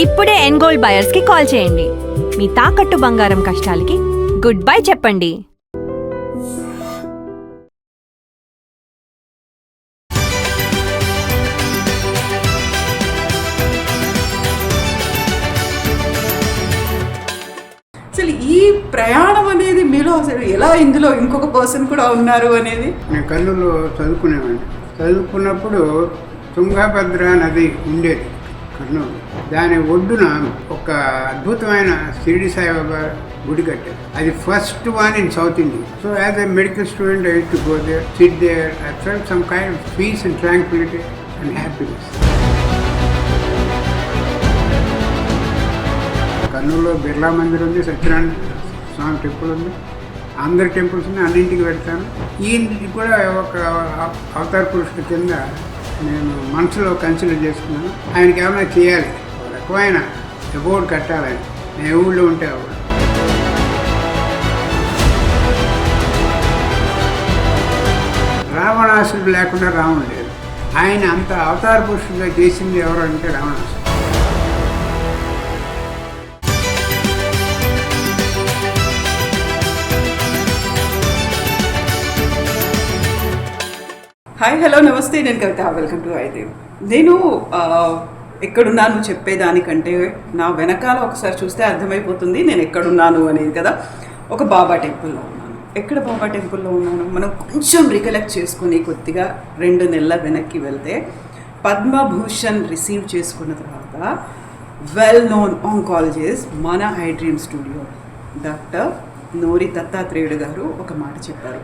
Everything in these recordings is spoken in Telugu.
ఇప్పుడే ఎన్గోల్డ్ బయర్స్ కి కాల్ చేయండి. మీ తాకట్టు బంగారం కష్టాలకి గుడ్ బై చెప్పండి. అసలు ఈ ప్రయాణం అనేది మీలో అసలు ఎలా, ఇందులో ఇంకొక పర్సన్ కూడా ఉన్నారు అనేది? నేను కర్నూలులో చదువుకునేవాడిని. చదువుకున్నప్పుడు తుంగభద్ర నది ఉండేది కర్నూలు. దాని ఒడ్డున ఒక అద్భుతమైన షిరిడి సాయిబాబా గుడి కట్టారు. అది first one in South India. So as a medical student I used to go there, sit there. I felt some kind of peace and tranquility and happiness. కర్నూలులో బిర్లా మందిర్ ఉంది, సత్యనారాయణ స్వామి టెంపుల్ ఉంది, అందరి టెంపుల్స్ ఉన్నాయి, అన్నింటికి వెళ్తాను. ఈయనకి కూడా ఒక అవతార పురుషుల కింద నేను మనసులో కన్సిడర్ చేసుకున్నాను. ఆయనకి ఏమైనా చేయాలి, ఒక రకమైన అబౌట్ కట్టాలని. నేను ఊళ్ళో ఉంటే అవ్వదు. రావణాసుడు లేకుండా రావణుడు లేదు. ఆయన అంత అవతార పురుషుడిగా చేసింది ఎవరు అంటే రావణాసుడు. హాయ్, హలో, నమస్తే. నేను కవిత. Welcome to ఐదేవ్. నేను ఎక్కడున్నాను చెప్పేదానికంటే నా వెనకాల ఒకసారి చూస్తే అర్థమైపోతుంది నేను ఎక్కడున్నాను అనేది కదా. ఒక బాబా టెంపుల్లో ఉన్నాను. ఎక్కడ బాబా టెంపుల్లో ఉన్నాను? మనం కొంచెం రికలెక్ట్ చేసుకుని కొద్దిగా 2 నెలల వెనక్కి వెళ్తే పద్మభూషణ్ రిసీవ్ చేసుకున్న తర్వాత వెల్ నోన్ ఆంకాలజిస్ట్ మన I dream studio doctor Nori దత్తాత్రేయుడు గారు ఒక మాట చెప్పారు.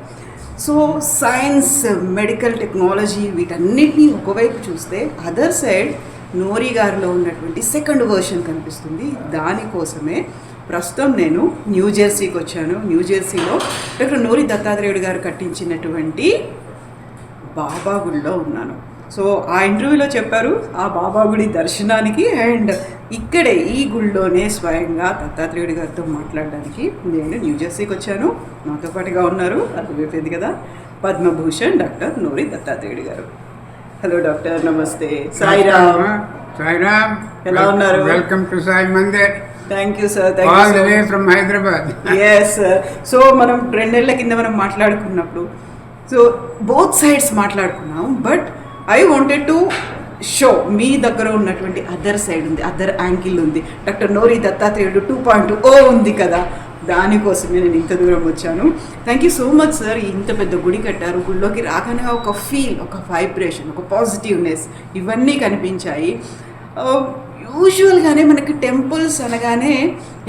సో సైన్స్, మెడికల్ టెక్నాలజీ వీటన్నిటినీ ఒకవైపు చూస్తే అదర్ సైడ్ నోరి గారిలో ఉన్నటువంటి సెకండ్ వర్షన్ కనిపిస్తుంది. దానికోసమే ప్రస్తుతం నేను న్యూజెర్సీకి వచ్చాను. న్యూజెర్సీలో డాక్టర్ నోరి దత్తాత్రేయుడు గారు కట్టించినటువంటి బాబా గుడిలో ఉన్నాను. సో ఆ ఇంటర్వ్యూలో చెప్పారు ఆ బాబా గుడి దర్శనానికి అండ్ ఇక్కడే ఈ గుడిలోనే స్వయంగా దత్తాత్రేయుడు గారితో మాట్లాడడానికి నేను న్యూజెర్సీకి వచ్చాను. నాతో పాటుగా ఉన్నారు, అర్థమైపోయింది కదా, పద్మభూషణ్ డాక్టర్ నోరి దత్తాత్రేయుడు గారు. హలో డాక్టర్, నమస్తే. సాయిరామ్. సాయిరామ్, ఎలా ఉన్నారు? Welcome to Sai Mandir. Thank you sir. All the way from Hyderabad. Yes. So మనం 2 నెలల కింద మనం మాట్లాడుకున్నప్పుడు సో బోత్ సైడ్స్ మాట్లాడుకున్నాం. But I wanted to show మీ దగ్గర ఉన్నటువంటి అదర్ సైడ్ ఉంది, అదర్ యాంగిల్ ఉంది. డాక్టర్ నోరి దత్తాత్రేయుడు 2.0 ఉంది కదా, దానికోసమే నేను ఇంత దూరం వచ్చాను. Thank you so much sir. ఇంత పెద్ద గుడి కట్టారు. గుడిలోకి రాగానే ఒక ఫీల్, ఒక వైబ్రేషన్, ఒక పాజిటివ్నెస్ ఇవన్నీ కనిపించాయి. యూజువల్గానే మనకి టెంపుల్స్ అనగానే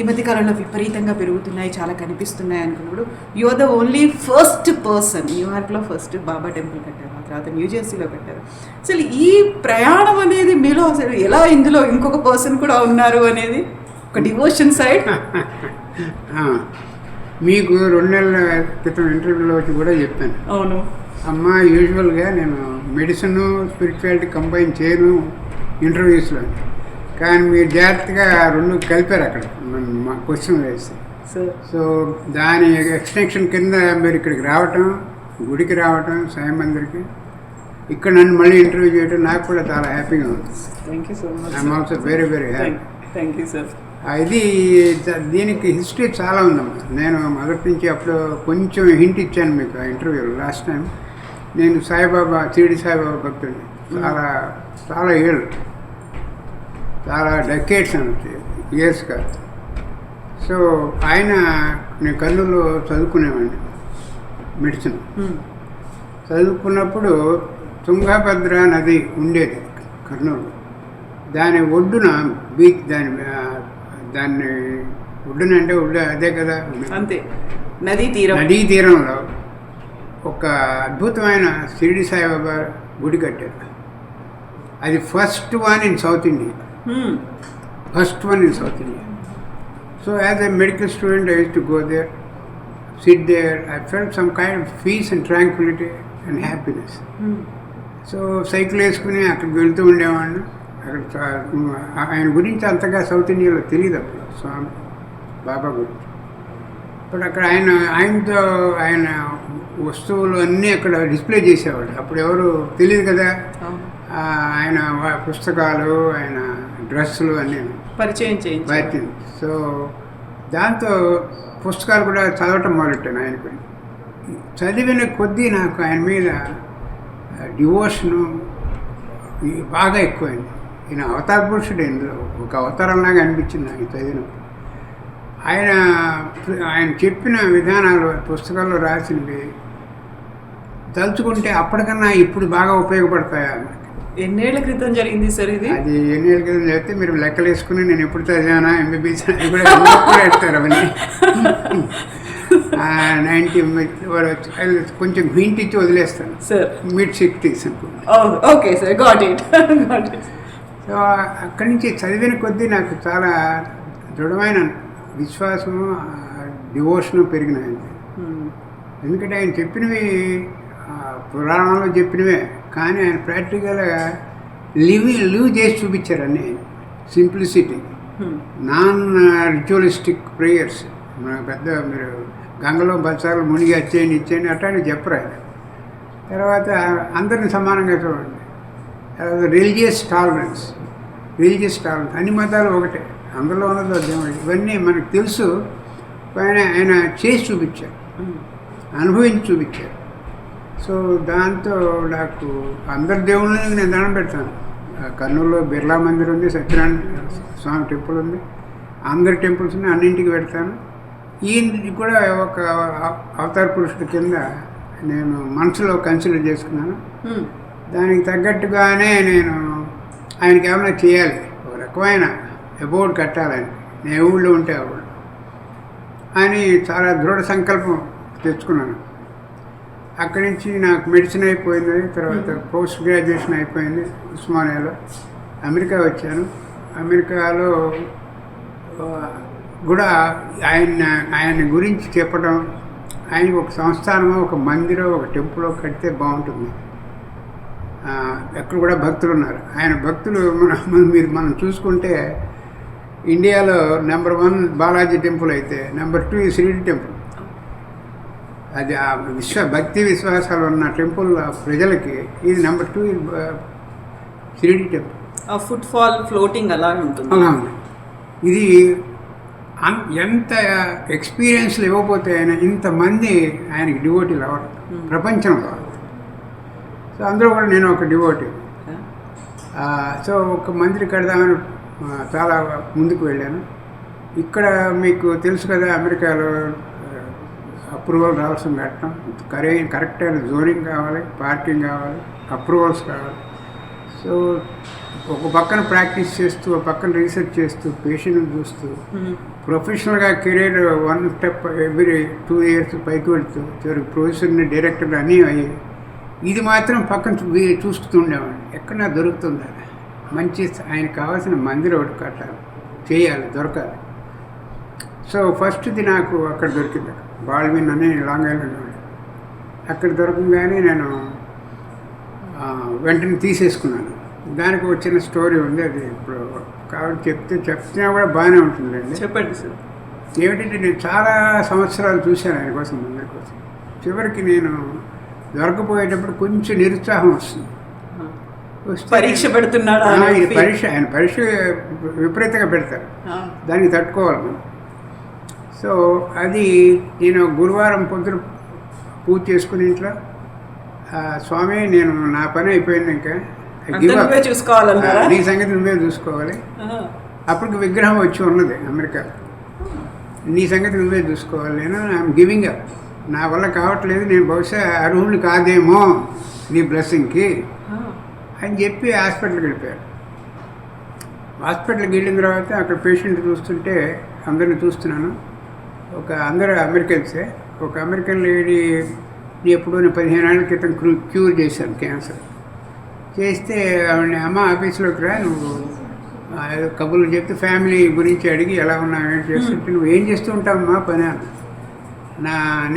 ఈ మధ్యకాలంలో విపరీతంగా పెరుగుతున్నాయి, చాలా కనిపిస్తున్నాయి అనుకున్నప్పుడు you are the only first person. న్యూయార్క్లో ఫస్ట్ బాబా టెంపుల్ కట్టారు, ఆ తర్వాత న్యూజెర్సీలో కట్టారు. అసలు ఈ ప్రయాణం అనేది మీలో అసలు ఎలా, ఇందులో ఇంకొక పర్సన్ కూడా ఉన్నారు అనేది, ఒక డివోషన్ సైడ్. మీకు 2 నెలల క్రితం ఇంటర్వ్యూలో వచ్చి కూడా చెప్పాను. అవును అమ్మ, యూజువల్గా నేను మెడిసిన్ స్పిరిచువాలిటీ కంబైన్ చేయను ఇంటర్వ్యూస్లో, కానీ మీరు జాగ్రత్తగా 2 కలిపారు అక్కడ మా క్వశ్చన్ వేసి. సో దాని ఎక్స్టెన్షన్ కింద మీరు ఇక్కడికి రావటం, గుడికి రావటం, సాయి మందిర్కి, ఇక్కడ నన్ను మళ్ళీ ఇంటర్వ్యూ చేయడం నాకు కూడా చాలా హ్యాపీగా ఉంది. Thank you so much. I'm also very very happy. Thank you sir. ఇది దీనికి హిస్టరీ చాలా ఉందమ్మా. నేను మొదటి నుంచి అప్పుడు కొంచెం హింట్ ఇచ్చాను మీకు ఆ ఇంటర్వ్యూలో లాస్ట్ టైం. నేను సాయిబాబా, షిరిడి సాయిబాబా భక్తుడిని. చాలా చాలా ఏళ్ళు, చాలా డెకేడ్స్ అనొచ్చు, ఇయర్స్ కాదు. సో ఆయన, నేను కర్నూలులో చదువుకునేవాడిని మెడిసిన్. చదువుకున్నప్పుడు తుంగభద్ర నది ఉండేది కర్నూలు. దాని ఒడ్డున బీచ్, దాన్ని ఒడ్డున అంటే అదే కదా, అంతే, నదీ తీరంలో ఒక అద్భుతమైన షిరిడి సాయిబాబా గుడి కట్టారు. అది first one in South India. First one in South India. So as a medical student I used to go there, sit there. I felt some kind of peace and tranquility and happiness. So cycle వేసుకుని అక్కడికి వెళ్తూ ఉండేవాడిని. అక్కడ ఆయన గురించి అంతగా సౌత్ ఇండియాలో తెలియదు అప్పుడు, స్వామి బాబా గురించి. ఇప్పుడు అక్కడ ఆయనతో ఆయన వస్తువులు అన్నీ అక్కడ డిస్ప్లే చేసేవాడు. అప్పుడు ఎవరు తెలియదు కదా, ఆయన పుస్తకాలు, ఆయన డ్రెస్సులు అన్నీ. పరిచయం చేయించారు. పరిచయం. సో దాంతో పుస్తకాలు కూడా చదవటం మొదలెట్టాను ఆయన గురించి. చదివిన కొద్దీ నాకు ఆయన మీద డివోషను బాగా ఎక్కువైంది. ఈయన అవతార పురుషుడు, ఇందులో ఒక అవతారంలాగా అనిపించింది నాకు చదివినప్పుడు. ఆయన చెప్పిన విధానాలు పుస్తకాల్లో రాసినవి తలుచుకుంటే అప్పటికన్నా ఇప్పుడు బాగా ఉపయోగపడతాయా మనకి. ఎన్నేళ్ల క్రితం జరిగింది సార్ ఇది? అది ఎన్నేళ్ళ క్రితం చెప్తే మీరు లెక్కలు వేసుకుని నేను ఎప్పుడు చదివానా ఎంబీబీఎస్ అది కూడా ఎడతారు అవన్నీ. 90 కొంచెం హింట్ ఇచ్చి వదిలేస్తాను సార్. mid-60s అనుకోండి. Okay sir, got it. So అక్కడి నుంచి చదివిన కొద్దీ నాకు చాలా దృఢమైన విశ్వాసము, డివోషను పెరిగినాయి. ఎందుకంటే ఆయన చెప్పినవి పురాణంలో చెప్పినవే, కానీ ఆయన ప్రాక్టికల్గా లివ్ చేసి చూపించారు అన్నీ. Simplicity, non ritualistic prayers. పెద్ద మీరు గంగలో బచ్చాలు మునిగి వచ్చేయండి ఇచ్చేయండి అట్లాంటివి చెప్పరు ఆయన. తర్వాత అందరిని సమానంగా చూడండి. తర్వాత రిలీజియస్ టాలరెన్స్ అన్ని మతాలు ఒకటే, అందులో ఉన్నదో దేవుడు. ఇవన్నీ మనకు తెలుసు, ఆయన చేసి చూపించారు, అనుభవించి చూపించారు. సో దాంతో నాకు అందరి దేవుళ్ళని నేను దండం పెడతాను. కర్నూలులో బిర్లా మందిర్ ఉంది, సత్యనారాయణ స్వామి టెంపుల్ ఉంది, అందరి టెంపుల్స్ ఉన్నాయి, అన్నింటికి పెడతాను. ఈయన కూడా ఒక అవతార పురుషుడి కింద నేను మనసులో కన్సిడర్ చేసుకున్నాను. దానికి తగ్గట్టుగానే నేను ఆయనకి ఏమైనా చేయాలి, ఒక రకమైన అబౌట్ కట్టాలని, నేను ఊళ్ళో ఉంటే అప్పుడు అని చాలా దృఢ సంకల్పం తెచ్చుకున్నాను. అక్కడి నుంచి నాకు మెడిసిన్ అయిపోయింది, తర్వాత పోస్ట్ గ్రాడ్యుయేషన్ అయిపోయింది ఉస్మానియాలో. అమెరికా వచ్చాను. అమెరికాలో కూడా ఆయన గురించి చెప్పడం, ఆయనకి ఒక సంస్థానమో ఒక మందిరో ఒక టెంపులో కడితే బాగుంటుంది. ఎక్కడ కూడా భక్తులు ఉన్నారు. ఆయన భక్తులు మనం చూసుకుంటే ఇండియాలో నెంబర్ 1 బాలాజీ టెంపుల్ అయితే నెంబర్ 2 ఈ షిరిడి టెంపుల్. అది ఆ భక్తి విశ్వాసాలు ఉన్న టెంపుల్ ప్రజలకి ఇది number 2 Shirdi temple. Foot fall floating అలా ఉంటుంది. అలా ఉంది. ఇది ఎంత ఎక్స్పీరియన్స్లు ఇవ్వకపోతే ఆయన ఇంతమంది ఆయనకి డివోటీలు అవ్వరు ప్రపంచంలో. సో అందులో కూడా నేను ఒక డివోటీ. సో ఒక మందిరి కడదామని చాలా ముందుకు వెళ్ళాను. ఇక్కడ మీకు తెలుసు కదా, అమెరికాలో అప్రూవల్ రావాల్సిన కట్టడం, కరెక్ట్ అయిన జోనింగ్ కావాలి, పార్కింగ్ కావాలి, అప్రూవల్స్ కావాలి. సో ఒక పక్కన ప్రాక్టీస్ చేస్తూ, ఒక పక్కన రీసెర్చ్ చేస్తూ, పేషెంట్ని చూస్తూ, ప్రొఫెషనల్గా కెరీర్ 1 స్టెప్ ఎవ్రీ 2 years పైకి వెళ్తూ చివరికి ప్రొఫెసర్ని, డైరెక్టర్ని అన్నీ అయ్యాయి. ఇది మాత్రం పక్కన చూస్తూ ఉండేవాడిని. ఎక్కడ నాకు దొరుకుతుంది మంచి ఆయనకు కావాల్సిన మందిరం ఒకటి కట్టాలి, చేయాలి, దొరకాలి. సో ఫస్ట్ది నాకు అక్కడ దొరికింది, బాల్విన్ అని లాంగ్ ఐలాండ్. అక్కడ దొరకగానే నేను వెంటనే తీసేసుకున్నాను. దానికి వచ్చిన స్టోరీ ఉంది, అది ఇప్పుడు కాబట్టి చెప్తున్నా కూడా బాగానే ఉంటుందండి. చెప్పండి సార్. ఏమిటంటే నేను చాలా సంవత్సరాలు చూశాను ఆయన కోసం, మందిరి కోసం. చివరికి నేను దొరకపోయేటప్పుడు కొంచెం నిరుత్సాహం వస్తుంది. పరీక్ష పెడుతున్నాడు ఆయన పరీక్ష విపరీతంగా పెడతారు, దానికి తట్టుకోవాలి మనం. సో అది నేను గురువారం పొద్దున పూజ చేసుకుని ఇంట్లో, స్వామి నేను నా పని అయిపోయింది, ఇంకా చూసుకోవాలన్నా నీ సంగతి నువ్వే చూసుకోవాలి. అప్పటికి విగ్రహం వచ్చి ఉన్నది అమెరికా. నీ సంగతి నువ్వే చూసుకోవాలి, నేను ఐఎమ్ గివింగ్ అప్, నా వల్ల కావట్లేదు, నేను బహుశా అర్హుడిని కాదేమో నీ బ్లెస్సింగ్కి అని చెప్పి హాస్పిటల్కి వెళ్ళిపోయారు. హాస్పిటల్కి వెళ్ళిన తర్వాత అక్కడ పేషెంట్ చూస్తుంటే అందరిని చూస్తున్నాను. అందరూ అమెరికన్సే. ఒక అమెరికన్ లేడీ ఎప్పుడో 15 ఏళ్ల క్రితం క్యూర్ చేశాను క్యాన్సర్. చేస్తే ఆవిడని, అమ్మ ఆఫీస్లోకి రా, నువ్వు కబుర్లు చెప్తే ఫ్యామిలీ గురించి అడిగి ఎలా ఉన్నావు ఏంటి చేస్తుంటే, నువ్వు ఏం చేస్తూ ఉంటావమ్మా పని?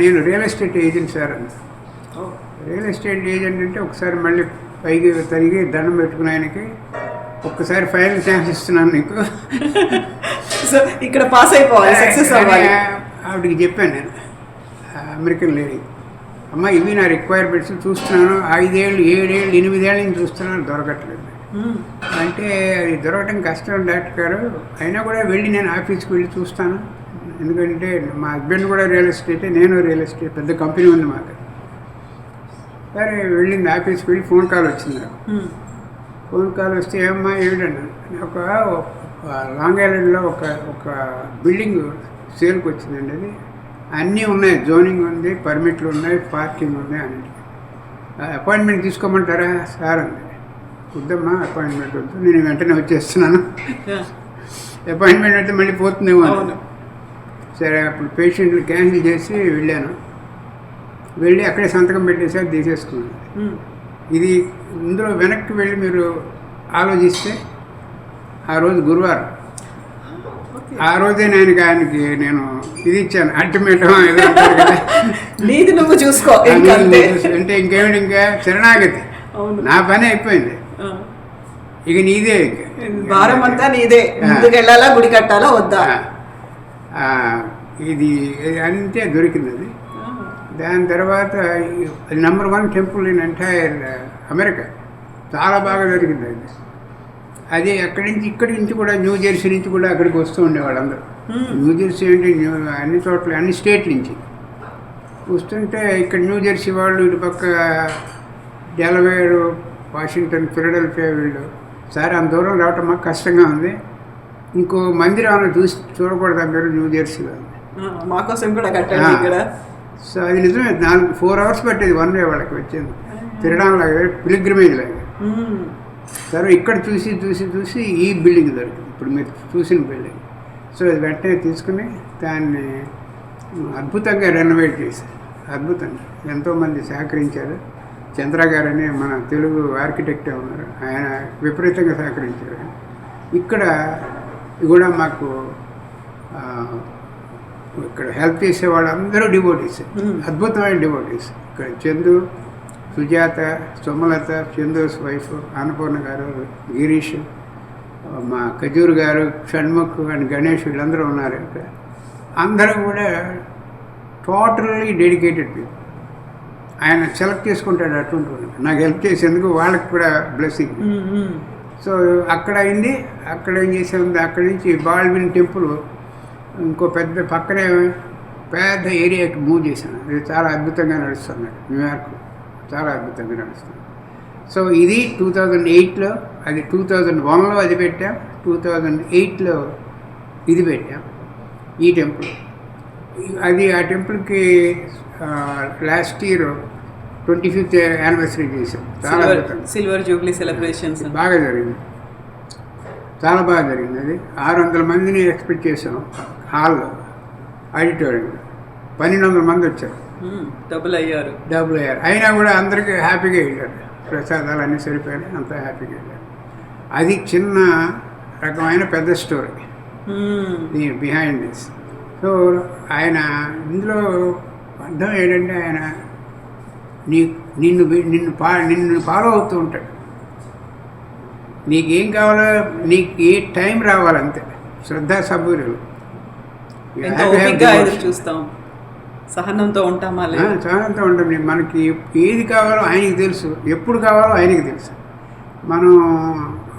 నేను రియల్ ఎస్టేట్ ఏజెంట్ సార్ అని. రియల్ ఎస్టేట్ ఏజెంట్ అంటే ఒకసారి మళ్ళీ పైకి తరిగి దండం పెట్టుకుని ఆయనకి, ఒక్కసారి ఫైనల్ ఛాన్స్ ఇస్తున్నాను నీకు, ఇక్కడ పాస్ అయిపోవాలి, సక్సెస్ అవ్వాలి. ఆవిడకి చెప్పాను నేను, అమెరికన్ లేడీ, అమ్మ ఇవి నా రిక్వైర్మెంట్స్ చూస్తున్నాను, 5 ఏళ్ళు 7 ఏళ్ళు 8 ఏళ్ళ నుంచి చూస్తున్నాను, దొరకట్లేదు. అంటే అది దొరకటం కష్టం డాక్టర్ గారు, అయినా కూడా వెళ్ళి నేను ఆఫీస్కి వెళ్ళి చూస్తాను. ఎందుకంటే మా హస్బెండ్ కూడా రియల్ ఎస్టేటే, నేను రియల్ ఎస్టేట్, పెద్ద కంపెనీ ఉంది మాకు. సరే వెళ్ళింది, ఆఫీస్కి వెళ్ళి ఫోన్ కాల్ వచ్చింది నాకు. ఫోన్ కాల్ వస్తే ఏమమ్మా ఏమిటన్నా, ఒక లాంగ్ ఐలాండ్లో ఒక బిల్డింగ్ సేల్కి వచ్చిందండి. అది అన్నీ ఉన్నాయి, జోనింగ్ ఉంది, పర్మిట్లు ఉన్నాయి, పార్కింగ్ ఉంది అన్నింటి. అపాయింట్మెంట్ తీసుకోమంటారా సార్ అండి. వద్దమ్మా అపాయింట్మెంట్ వద్దు, నేను వెంటనే వచ్చేస్తున్నాను. అపాయింట్మెంట్ అయితే మళ్ళీ పోతుందేమో. సరే అప్పుడు పేషెంట్లు క్యాన్సిల్ చేసి వెళ్ళాను. వెళ్ళి అక్కడే సంతకం పెట్టేసారి తీసేసుకున్నాను. ఇది ఇందులో వెనక్కి వెళ్ళి మీరు ఆలోచిస్తే ఆ రోజు గురువారం, ఆ రోజే ఆయనకి నేను ఇది ఇచ్చాను, అల్టిమేటం ఏదో అంటారు కదా, నీది నువ్వు చూసుకో అంటే ఇంకేమిటి, ఇంకా శరణాగతి, నా పని అయిపోయింది, ఇక నీదే, భారం అంతా నీదే, ముందుకు వెళ్ళాలా గుడి కట్టాలా వద్దా, ఇది అంతే దొరికింది. అది దాని తర్వాత number 1 temple in entire America, చాలా బాగా దొరికింది అది. అది ఇక్కడి నుంచి కూడా న్యూ జెర్సీ నుంచి కూడా అక్కడికి వస్తూ ఉండేవాళ్ళు అందరూ. న్యూ జెర్సీ అంటే అన్ని చోట్ల, అన్ని స్టేట్ నుంచి వస్తుంటే ఇక్కడ న్యూ జెర్సీ వాళ్ళు, ఇటుపక్క డెలవేర్, వాషింగ్టన్, ఫిలడెల్ఫియా వీళ్ళు, సార్ అంత దూరం రావటం మాకు కష్టంగా ఉంది, ఇంకో మందిరం ఏమైనా చూడకూడదు మీరు న్యూ జెర్సీలో, మాకోసం కూడా కట్టండి ఇక్కడ. సో అది నిజమే, 4 hours పట్టేది వన్ వే వాళ్ళకి వచ్చేది, తిరగడం లాగా, పిలిగ్రిమేజ్ లాగా. సరే ఇక్కడ చూసి ఈ బిల్డింగ్ దొరికింది, ఇప్పుడు మీరు చూసిన బిల్డింగ్. సో అది వెంటనే తీసుకుని దాన్ని అద్భుతంగా రెనోవేట్ చేశారు. అద్భుతంగా ఎంతోమంది సహకరించారు. చంద్ర గారని మన తెలుగు ఆర్కిటెక్టే ఉన్నారు, ఆయన విపరీతంగా సహకరించారు. ఇక్కడ కూడా మాకు ఇక్కడ హెల్ప్ చేసే వాళ్ళందరూ డివోటీస్, అద్భుతమైన డివోటీస్. ఇక్కడ చందు, సుజాత, సుమలత, చందోస్ వైఫ్ అన్నపూర్ణ గారు, గిరీష్, మా ఖజూర్ గారు, షణ్ముఖ్ అండ్ గణేష్, వీళ్ళందరూ ఉన్నారు ఇక్కడ. అందరూ కూడా టోటల్లీ డెడికేటెడ్ పీపుల్. ఆయన సెలెక్ట్ చేసుకుంటాడు అటువంటి నాకు హెల్ప్ చేసేందుకు, వాళ్ళకి కూడా బ్లెస్సింగ్. సో అక్కడ అయింది. అక్కడ ఏం చేసాము, అక్కడి నుంచి బాల్విన్ టెంపుల్ ఇంకో పక్కనే పెద్ద ఏరియాకి మూవ్ చేశాను. ఇది చాలా అద్భుతంగా నడుస్తుంది న్యూయార్క్, చాలా అద్భుతంగా నడుస్తుంది. సో ఇది 2008లో, అది 2001లో అది పెట్టాం, 2008లో ఇది పెట్టాం, ఈ టెంపుల్. అది ఆ టెంపుల్కి లాస్ట్ ఇయర్ 25th యానివర్సరీ చేసాం. చాలా సిల్వర్ జూబ్లీ సెలబ్రేషన్స్ బాగా జరిగింది, చాలా బాగా జరిగింది. అది 600 మందిని ఎక్స్పెక్ట్ చేసాం హాల్లో, ఆడిటోరియంలో 1200 మంది వచ్చారు, డబుల్ అయ్యారు. అయినా కూడా అందరికీ హ్యాపీగా వెళ్ళారు, ప్రసాదాలు అన్నీ సరిపోయాయి, అంతా హ్యాపీగా వెళ్ళారు. అది చిన్న రకమైన పెద్ద స్టోరీ దీని బిహైండ్ దిస్. సో ఆయన ఇందులో అర్థం ఏంటంటే, ఆయన నిన్ను ఫాలో అవుతూ ఉంటాడు. నీకేం కావాలో, నీకు ఏ టైం రావాలంతే, శ్రద్ధా సబూరులు, చూస్తాం, సహనంతో ఉంటామా, సహనంతో ఉంటాం. మనకి ఏది కావాలో ఆయనకి తెలుసు, ఎప్పుడు కావాలో ఆయనకి తెలుసు. మనం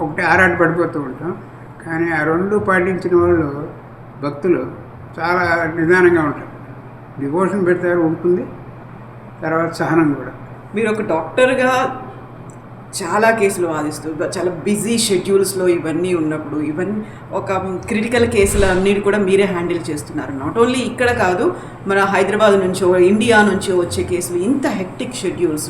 ఒకటి ఆరాట పడిపోతూ ఉంటాం. కానీ ఆ రెండు పాటించిన వాళ్ళు, భక్తులు చాలా నిదానంగా ఉంటారు. డివోషన్ పెడతారు, ఉంటుంది, తర్వాత సహనం కూడా. మీరు ఒక డాక్టర్గా చాలా కేసులు వాదిస్తూ, చాలా బిజీ షెడ్యూల్స్లో ఇవన్నీ ఉన్నప్పుడు, ఇవన్నీ ఒక క్రిటికల్ కేసులు అన్నిటి కూడా మీరే హ్యాండిల్ చేస్తున్నారు. నాట్ ఓన్లీ ఇక్కడ కాదు, మన హైదరాబాద్ నుంచో, ఇండియా నుంచో వచ్చే కేసులు, ఇంత హెక్టిక్ షెడ్యూల్స్,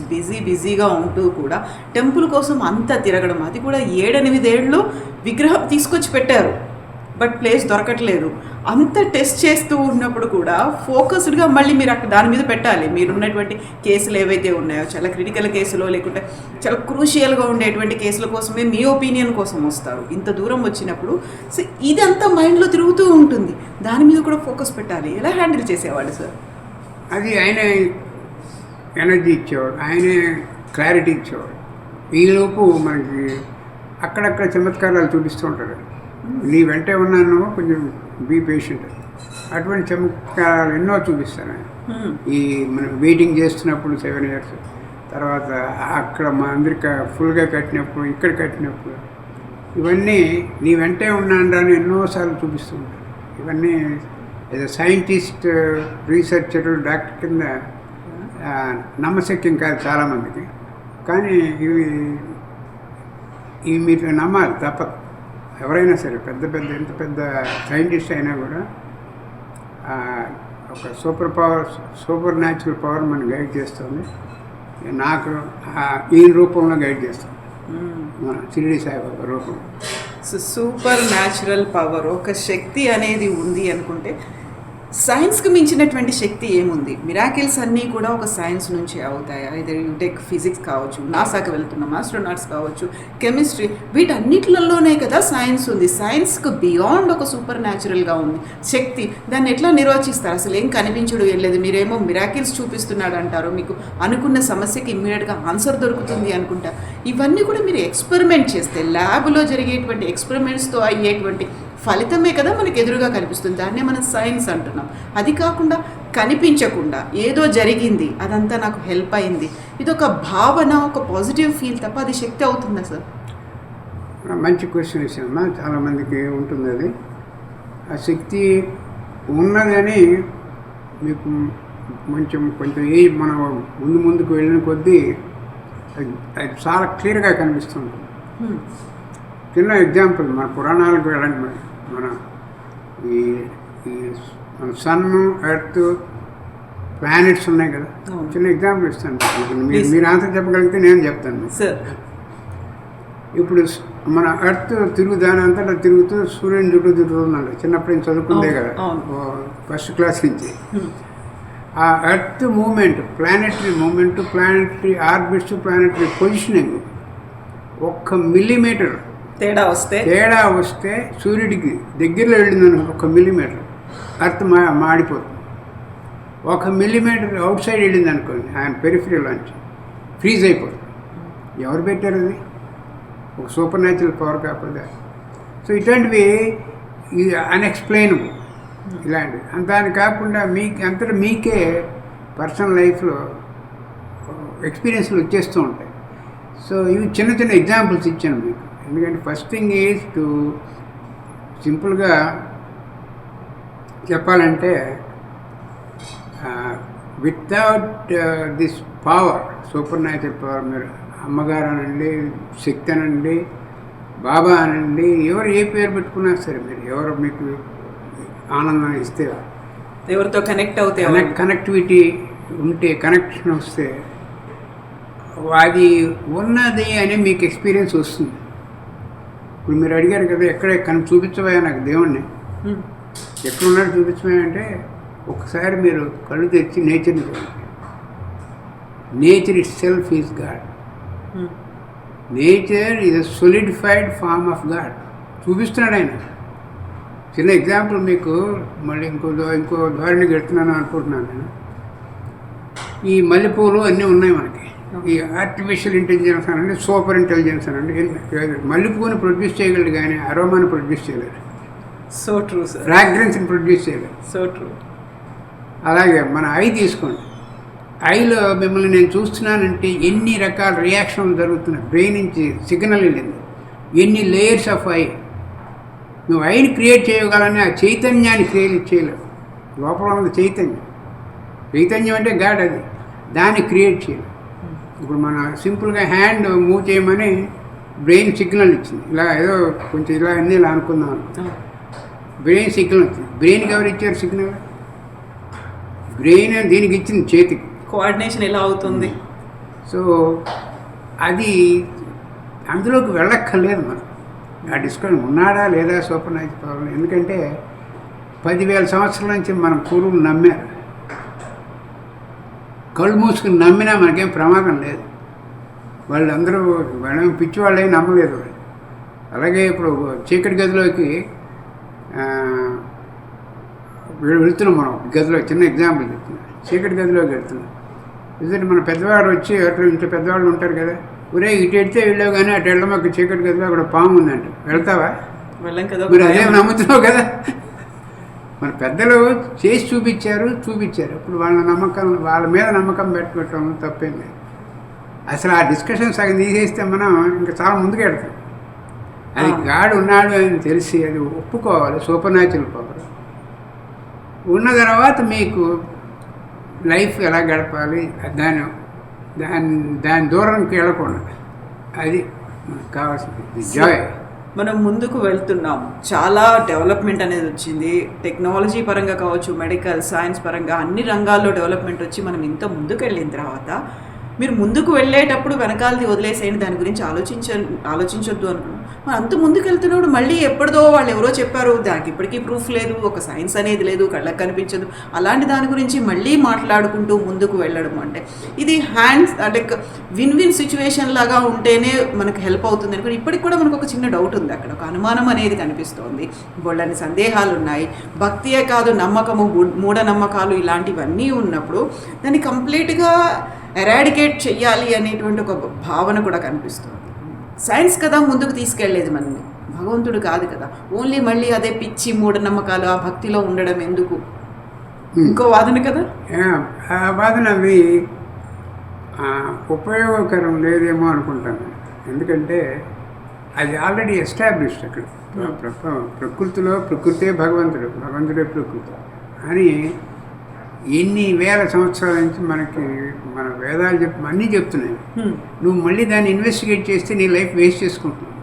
బిజీగా ఉంటూ కూడా టెంపుల్ కోసం అంత తిరగడం, అది కూడా 7-8 ఏళ్ళు విగ్రహం తీసుకొచ్చి పెట్టారు, బట్ ప్లేస్ దొరకట్లేదు. అంత టెస్ట్ చేస్తూ ఉన్నప్పుడు కూడా ఫోకస్డ్గా మళ్ళీ మీరు అక్కడ దాని మీద పెట్టాలి. మీరున్నటువంటి కేసులు ఏవైతే ఉన్నాయో, చాలా క్రిటికల్ కేసులో, లేకుంటే చాలా క్రూషియల్గా ఉండేటువంటి కేసుల కోసమే మీ ఒపీనియన్ కోసం వస్తారు. ఇంత దూరం వచ్చినప్పుడు సో ఇదంతా మైండ్లో తిరుగుతూ ఉంటుంది, దాని మీద కూడా ఫోకస్ పెట్టాలి. ఎలా హ్యాండిల్ చేసేవాళ్ళు సార్? అది ఆయన ఎనర్జీ ఇచ్చేవాడు, ఆయనే క్లారిటీ ఇచ్చేవాడు. ఈలోపు మనకి అక్కడక్కడ చమత్కారాలు చూపిస్తూ ఉంటారు. నీ వెంటే ఉన్నాను, కొంచెం బీ పేషెంట్, అటువంటి చమత్కారాలు ఎన్నో చూపిస్తాను ఆయన. ఈ మనం వెయిటింగ్ చేస్తున్నప్పుడు 7 years, తర్వాత అక్కడ మా అందరికి ఫుల్గా కట్టినప్పుడు ఇక్కడ కట్టినప్పుడు ఇవన్నీ నీ వెంటే ఉన్నాను అని ఎన్నోసార్లు చూపిస్తుంటారు. ఇవన్నీ ఏదో సైంటిస్ట్ రీసెర్చర్ డాక్టర్ కింద నమ్మశక్యం కాదు చాలామందికి. కానీ ఇవి మీరు నమ్మాలి తప్పదు. ఎవరైనా సరే ఎంత పెద్ద సైంటిస్ట్ అయినా కూడా ఒక సూపర్ న్యాచురల్ పవర్ మనం గైడ్ చేస్తుంది. నాకు ఈ రూపంలో గైడ్ చేస్తుంది మన షిరిడి సాయిబాబా రూపం. సూపర్ న్యాచురల్ పవర్, ఒక శక్తి అనేది ఉంది అనుకుంటే సైన్స్కి మించినటువంటి శక్తి ఏముంది? మిరాకిల్స్ అన్నీ కూడా ఒక సైన్స్ నుంచి అవుతాయి. ఇది టెక్ ఫిజిక్స్ కావచ్చు, నాసాకి వెళ్తున్నాం, ఆస్ట్రోనాట్స్ కావచ్చు, కెమిస్ట్రీ, వీటన్నిటిలోనే కదా సైన్స్ ఉంది. సైన్స్కి బియాండ్ ఒక సూపర్ న్యాచురల్గా ఉంది శక్తి. దాన్ని ఎట్లా నిర్వచిస్తారు? అసలు ఏం కనిపించడం ఏం లేదు, మీరేమో మిరాకిల్స్ చూపిస్తున్నాడు అంటారు, మీకు అనుకున్న సమస్యకి ఇమ్మీడియట్గా ఆన్సర్ దొరుకుతుంది అనుకుంటా. ఇవన్నీ కూడా మీరు ఎక్స్పెరిమెంట్ చేస్తే, ల్యాబ్లో జరిగేటువంటి ఎక్స్పెరిమెంట్స్తో అయ్యేటువంటి ఫలితమే కదా మనకు ఎదురుగా కనిపిస్తుంది. దాన్నే మనం సైన్స్ అంటున్నాం. అది కాకుండా కనిపించకుండా ఏదో జరిగింది, అదంతా నాకు హెల్ప్ అయింది, ఇది ఒక భావన, ఒక పాజిటివ్ ఫీల్ తప్ప అది శక్తి అవుతుందా సార్? మంచి క్వశ్చన్ ఇచ్చామా. చాలామందికి ఉంటుంది అది. ఆ శక్తి ఉన్నదని మీకు కొంచెం ఏజ్ మనం ముందుకు వెళ్ళిన కొద్దీ అది చాలా క్లియర్గా కనిపిస్తుంది. చిన్న ఎగ్జాంపుల్, మన పురాణాలకు వెళ్ళండి. మన ఈ మన సన్, ఎర్త్, ప్లానెట్స్ ఉన్నాయి కదా, చిన్న ఎగ్జాంపుల్ ఇస్తాను. మీరు ఆన్సర్ చెప్పగలిగితే నేను చెప్తాను సార్. ఇప్పుడు మన ఎర్త్ దాని అంతటా తిరుగుతూ సూర్యుని చుట్టూ తిరుగుతుందండి. చిన్నప్పుడు నేను చదువుకుందే కదా, ఫస్ట్ క్లాస్ నుంచి. ఆ earth movement, planetary movement, planetary orbits, planetary positioning 1 millimetre తేడా వస్తే సూర్యుడికి దగ్గరలో వెళ్ళిందని 1 మిల్లీమీటర్ ఎర్త్ మాడిపోతుంది. 1 మిల్లీమీటర్ అవుట్ సైడ్ వెళ్ళింది అనుకోండి, ఆయన పెరిఫరీలోంచి ఫ్రీజ్ అయిపోతుంది. ఎవరు పెట్టారు అది? ఒక సూపర్ న్యాచురల్ పవర్ కాకపోతే. సో ఇటువంటివి అన్ఎక్స్ప్లెయినబుల్. ఇలాంటివి దాని కాకుండా అంతటా మీకే పర్సనల్ లైఫ్లో ఎక్స్పీరియన్స్లు వచ్చేస్తూ ఉంటాయి. సో ఇవి చిన్న ఎగ్జాంపుల్స్ ఇచ్చాను మీకు. ఎందుకంటే ఫస్ట్ థింగ్ ఈజ్ టు సింపుల్గా చెప్పాలంటే without this power, super natural power, మీరు అమ్మగారు అనండి, శక్తి అనండి, బాబా అనండి, ఎవరు ఏ పేరు పెట్టుకున్నా సరే, మీరు ఎవరు మీకు ఆనందం ఇస్తే, ఎవరితో కనెక్టివిటీ ఉంటే, కనెక్షన్ వస్తే అది ఉన్నది అని మీకు ఎక్స్పీరియన్స్ వస్తుంది. ఇప్పుడు మీరు అడిగారు కదా, ఎక్కడ చూపించబోయా నాకు దేవుణ్ణి, ఎక్కడున్నాడు చూపించబోయా అంటే, ఒకసారి మీరు కళ్ళు తెచ్చి నేచర్ని చూడండి. Nature itself is God. Nature is a solidified form of God. చూపిస్తున్నాడు ఆయన. చిన్న ఎగ్జాంపుల్ మీకు మళ్ళీ ఇంకో ధోరణి గడుతున్నాను అనుకుంటున్నాను నేను. ఈ మల్లెపూలు అన్నీ ఉన్నాయి మనకి. ఈ ఆర్టిఫిషియల్ ఇంటెలిజెన్స్ అనండి, సూపర్ ఇంటెలిజెన్స్ అనండి, మల్లెపూని ప్రొడ్యూస్ చేయగలడు కానీ అరోమాని ప్రొడ్యూస్ చేయలేడు. So true sir. ఫ్రాగ్రెన్స్ని ప్రొడ్యూస్ చేయలేడు. So true. అలాగే మన ఐ తీసుకోండి. ఐలో మిమ్మల్ని నేను చూస్తున్నానంటే ఎన్ని రకాల రియాక్షన్లు జరుగుతున్నాయి. బ్రెయిన్ నుంచి సిగ్నల్ వెళ్ళింది. ఎన్ని లేయర్స్ ఆఫ్ ఐ. నువ్వు ఐని క్రియేట్ చేయగలని ఆ చైతన్యాన్ని క్రియేట్ చేయలేవు. లోపల ఉన్నది చైతన్యం అంటే గాడ్. అది దాన్ని క్రియేట్ చేయలేవు. ఇప్పుడు మన సింపుల్గా హ్యాండ్ మూవ్ చేయమని బ్రెయిన్ సిగ్నల్ ఇచ్చింది. ఇలా ఏదో కొంచెం ఇలా అన్నీ ఇలా అనుకుందాం. బ్రెయిన్ సిగ్నల్ వచ్చింది. బ్రెయిన్కి ఎవరు ఇచ్చారు సిగ్నల్? బ్రెయిన్ దీనికి ఇచ్చింది, చేతికి. కోఆర్డినేషన్ ఎలా అవుతుంది? సో అది అందులోకి వెళ్ళక్కర్లేదు మనం. ఆ డిస్కషన్ ఉన్నాడా లేదా సూపర్ న్యాచురల్ పవర్. ఎందుకంటే 10,000 సంవత్సరాల నుంచి మనం పూర్వులు నమ్మారు. కళ్ళు మూసుకుని నమ్మినా మనకేం ప్రమాదం లేదు. వాళ్ళందరూ పిచ్చి వాళ్ళే నమ్మలేదు. అలాగే ఇప్పుడు చీకటి గదిలోకి వెళుతున్నాం మనం. గదిలో చిన్న ఎగ్జాంపుల్ చెప్తున్నాం. చీకటి గదిలోకి వెళ్తున్నాం. ఎందుకంటే మన పెద్దవాడు వచ్చి అట్లా ఇంట్లో పెద్దవాళ్ళు ఉంటారు కదా, ఒరే ఇటు వెళ్తే వెళ్ళావు కానీ అటు వెళ్ళడం ఒక చీకటి గదిలో అక్కడ పాము ఉందంట, వెళ్తావా? వెళ్ళం కదా. మీరు అదే నమ్ముతున్నావు కదా. మన పెద్దలు చేసి చూపించారు. ఇప్పుడు వాళ్ళ మీద నమ్మకం పెట్టుకోవటం తప్పేం లేదు. అసలు ఆ డిస్కషన్ సగం తీసేస్తే మనం ఇంకా చాలా ముందుకు వెళ్తాం. అది గాడ్ ఉన్నాడు అని తెలిసి అది ఒప్పుకోవాలి. సూపర్ న్యాచురల్ పవర్ ఉన్న తర్వాత మీకు లైఫ్ ఎలా గడపాలి దాని దాని దాని దూరంకి వెళ్ళకుండా అది మనకు కావాల్సింది జాయ్. మనం ముందుకు వెళ్తున్నాము. చాలా డెవలప్మెంట్ అనేది వచ్చింది. టెక్నాలజీ పరంగా కావచ్చు, మెడికల్ సైన్స్ పరంగా అన్ని రంగాల్లో డెవలప్మెంట్ వచ్చి మనం ఇంత ముందుకు వెళ్ళిన తర్వాత మీరు ముందుకు వెళ్ళేటప్పుడు వెనకాలది వదిలేసేయండి, దాని గురించి ఆలోచించొద్దు అనుకున్నాం. మరి అంత ముందుకు వెళ్తున్నప్పుడు మళ్ళీ ఎప్పటిదో వాళ్ళు ఎవరో చెప్పారు, దానికి ఇప్పటికీ ప్రూఫ్ లేదు, ఒక సైన్స్ అనేది లేదు, కళ్ళకి కనిపించదు, అలాంటి దాని గురించి మళ్ళీ మాట్లాడుకుంటూ ముందుకు వెళ్ళడం అంటే ఇది హ్యాండ్స్ అంటే విన్ విన్ సిచ్యువేషన్ లాగా ఉంటేనే మనకు హెల్ప్ అవుతుంది అనుకుని ఇప్పటికి కూడా మనకు ఒక చిన్న డౌట్ ఉంది. అక్కడ ఒక అనుమానం అనేది కనిపిస్తోంది, బోళ్ళని సందేహాలు ఉన్నాయి. భక్తియే కాదు, నమ్మకము, మూఢనమ్మకాలు ఇలాంటివన్నీ ఉన్నప్పుడు దాన్ని కంప్లీట్గా ఎరాడికేట్ చెయ్యాలి అనేటువంటి ఒక భావన కూడా కనిపిస్తుంది. సైన్స్ కదా ముందుకు తీసుకెళ్లేది మనల్ని, భగవంతుడు కాదు కదా. ఓన్లీ మళ్ళీ అదే పిచ్చి మూఢనమ్మకాలు ఆ భక్తిలో ఉండడం ఎందుకు? ఇంకో వాదన కదా, ఆ వాదన అవి ఉపయోగకరం లేదేమో అనుకుంటాను. ఎందుకంటే అది ఆల్రెడీ ఎస్టాబ్లిష్డ్. అక్కడ ప్రకృతిలో ప్రకృతే భగవంతుడు, భగవంతుడే ప్రకృతి అని ఎన్ని వేల సంవత్సరాల నుంచి మనకి మన వేదాలు అన్నీ చెప్తున్నాయి. నువ్వు మళ్ళీ దాన్ని ఇన్వెస్టిగేట్ చేస్తే నీ లైఫ్ వేస్ట్ చేసుకుంటున్నావు.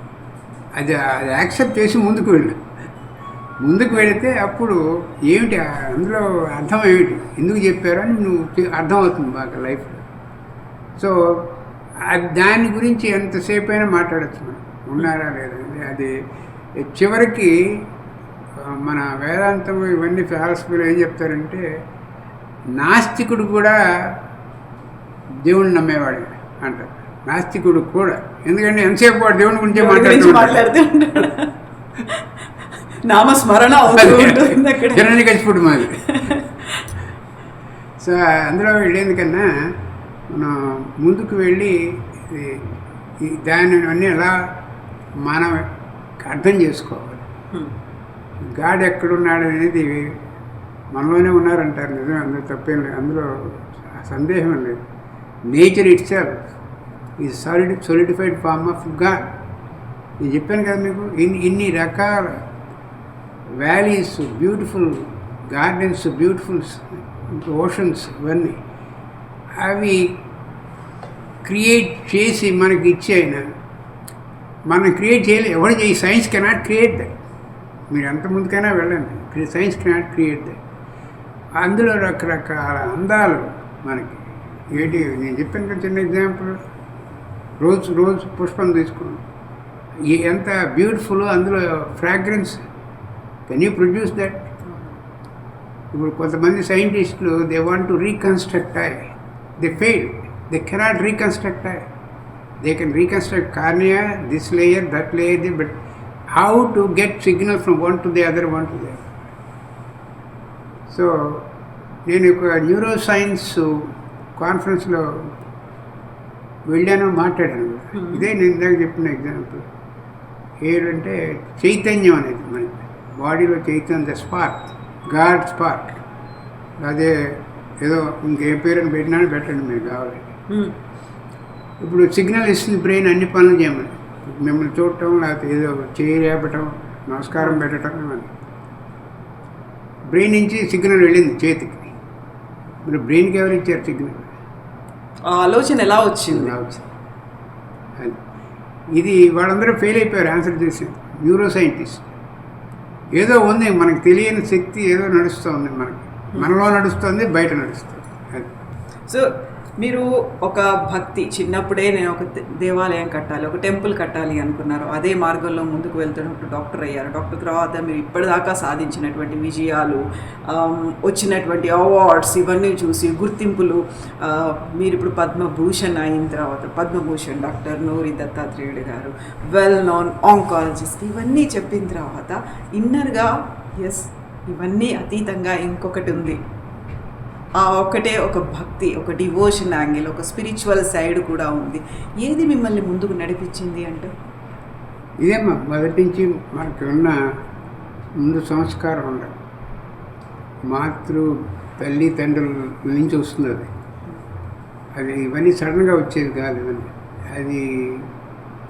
అది యాక్సెప్ట్ చేసి ముందుకు వెళితే అప్పుడు ఏమిటి అందులో అర్థం ఏమిటి, ఎందుకు చెప్పారో అని నువ్వు అర్థమవుతుంది బాగా లైఫ్లో. సో దాని గురించి ఎంతసేపు అయినా మాట్లాడచ్చు మనం, ఉన్నారా లేదండి. అది చివరికి మన వేదాంతం ఇవన్నీ ఫిలాసఫీలు ఏం చెప్తారంటే నాస్తికుడు కూడా దేవుణ్ణి నమ్మేవాడు అంటారు. నాస్తికుడు కూడా, ఎందుకంటే ఎంతసేపు వాడు దేవుని గురించే మాట్లాడుతూ నామస్మరణ జనాన్ని కలిసిపోడు మాది. సో అందులో వెళ్ళేందుకన్నా మనం ముందుకు వెళ్ళి దాన్ని అన్నీ ఎలా మనం అర్థం చేసుకోవాలి. గాడ్ ఎక్కడున్నాడు అనేది మనలోనే ఉన్నారంటారు. నిజమే, అందులో తప్పేం లేదు, అందులో సందేహం లేదు. Nature itself is solidified form of God. నేను చెప్పాను కదా మీకు, ఇన్ని రకాల valleys, beautiful gardens, beautiful oceans, ఇవన్నీ అవి క్రియేట్ చేసి మనకి ఇచ్చేయన మనం క్రియేట్ చేయలేదు. ఎవరు చేయి, సైన్స్ కెనాట్ క్రియేట్ దట్. మీరు ఎంత ముందుకైనా వెళ్ళండి, సైన్స్ కెనాట్ క్రియేట్ దట్. అందులో రకరకాల అందాలు మనకి ఏంటి, నేను చెప్పాను కదా చిన్న ఎగ్జాంపుల్, రోజు పుష్పం తీసుకున్నాం, ఎంత బ్యూటిఫుల్, అందులో fragrance. Can you produce that? ఇప్పుడు కొంతమంది సైంటిస్టులు they want to reconstruct I, they fail, they cannot reconstruct I. They can reconstruct cornea, this layer, that layer, but how to get signal from one to the other, one to the other. So నేను ఒక న్యూరో సైన్స్ కాన్ఫరెన్స్లో వెళ్ళాను, మాట్లాడాను. ఇదే నేను ఇందాక చెప్పిన ఎగ్జాంపుల్. ఏంటంటే చైతన్యం అనేది మన బాడీలో చైతన్యం, ద స్పార్క్, గాడ్ స్పార్క్. అదే ఏదో ఇంకే పేరుని పెట్టండి మీరు కావాలి. ఇప్పుడు సిగ్నల్ ఇస్తుంది బ్రెయిన్ అన్ని పనులు చేయమని, మిమ్మల్ని చూడటం, లేకపోతే ఏదో చేయి లేపటం, నమస్కారం పెట్టడం, ఇవన్నీ బ్రెయిన్ నుంచి సిగ్నల్ వెళ్ళింది చేతికి. మరి బ్రెయిన్కి ఎవరు ఇచ్చారు సిగ్నల్? ఆలోచన ఎలా వచ్చింది? అది ఇది వాళ్ళందరూ ఫెయిల్ అయిపోయారు ఆన్సర్ చేసేది. న్యూరో సైంటిస్ట్ ఏదో ఉంది, మనకు తెలియని శక్తి ఏదో నడుస్తుంది, మనలో నడుస్తుంది, బయట నడుస్తుంది. అది సో మీరు ఒక భక్తి చిన్నప్పుడే నేను ఒక దేవాలయం కట్టాలి, ఒక టెంపుల్ కట్టాలి అనుకున్నారు. అదే మార్గంలో ముందుకు వెళ్తున్నప్పుడు డాక్టర్ అయ్యారు. డాక్టర్ తర్వాత మీరు ఇప్పటిదాకా సాధించినటువంటి విజయాలు, వచ్చినటువంటి అవార్డ్స్, ఇవన్నీ చూసి గుర్తింపులు, మీరు ఇప్పుడు పద్మభూషణ్ అయిన తర్వాత, పద్మభూషణ్ డాక్టర్ నూరి దత్తాత్రేయుడు గారు, వెల్ నోన్ ఆంకాలజిస్ట్, ఇవన్నీ చెప్పిన తర్వాత ఇన్నర్గా ఎస్ ఇవన్నీ అతీతంగా ఇంకొకటి ఉంది, ఆ ఒక్కటే ఒక భక్తి, ఒక డివోషన్ యాంగిల్, ఒక స్పిరిచువల్ సైడ్ కూడా ఉంది. ఏది మిమ్మల్ని ముందుకు నడిపించింది అంటే? ఇదేమ్మా మొదటి నుంచి మనకి ఉన్న ముందు సంస్కారం ఉండాలి. తల్లి తండ్రుల నుంచి వస్తుంది అది. అది ఇవన్నీ సడన్గా వచ్చేది కాదు, ఇవన్నీ అది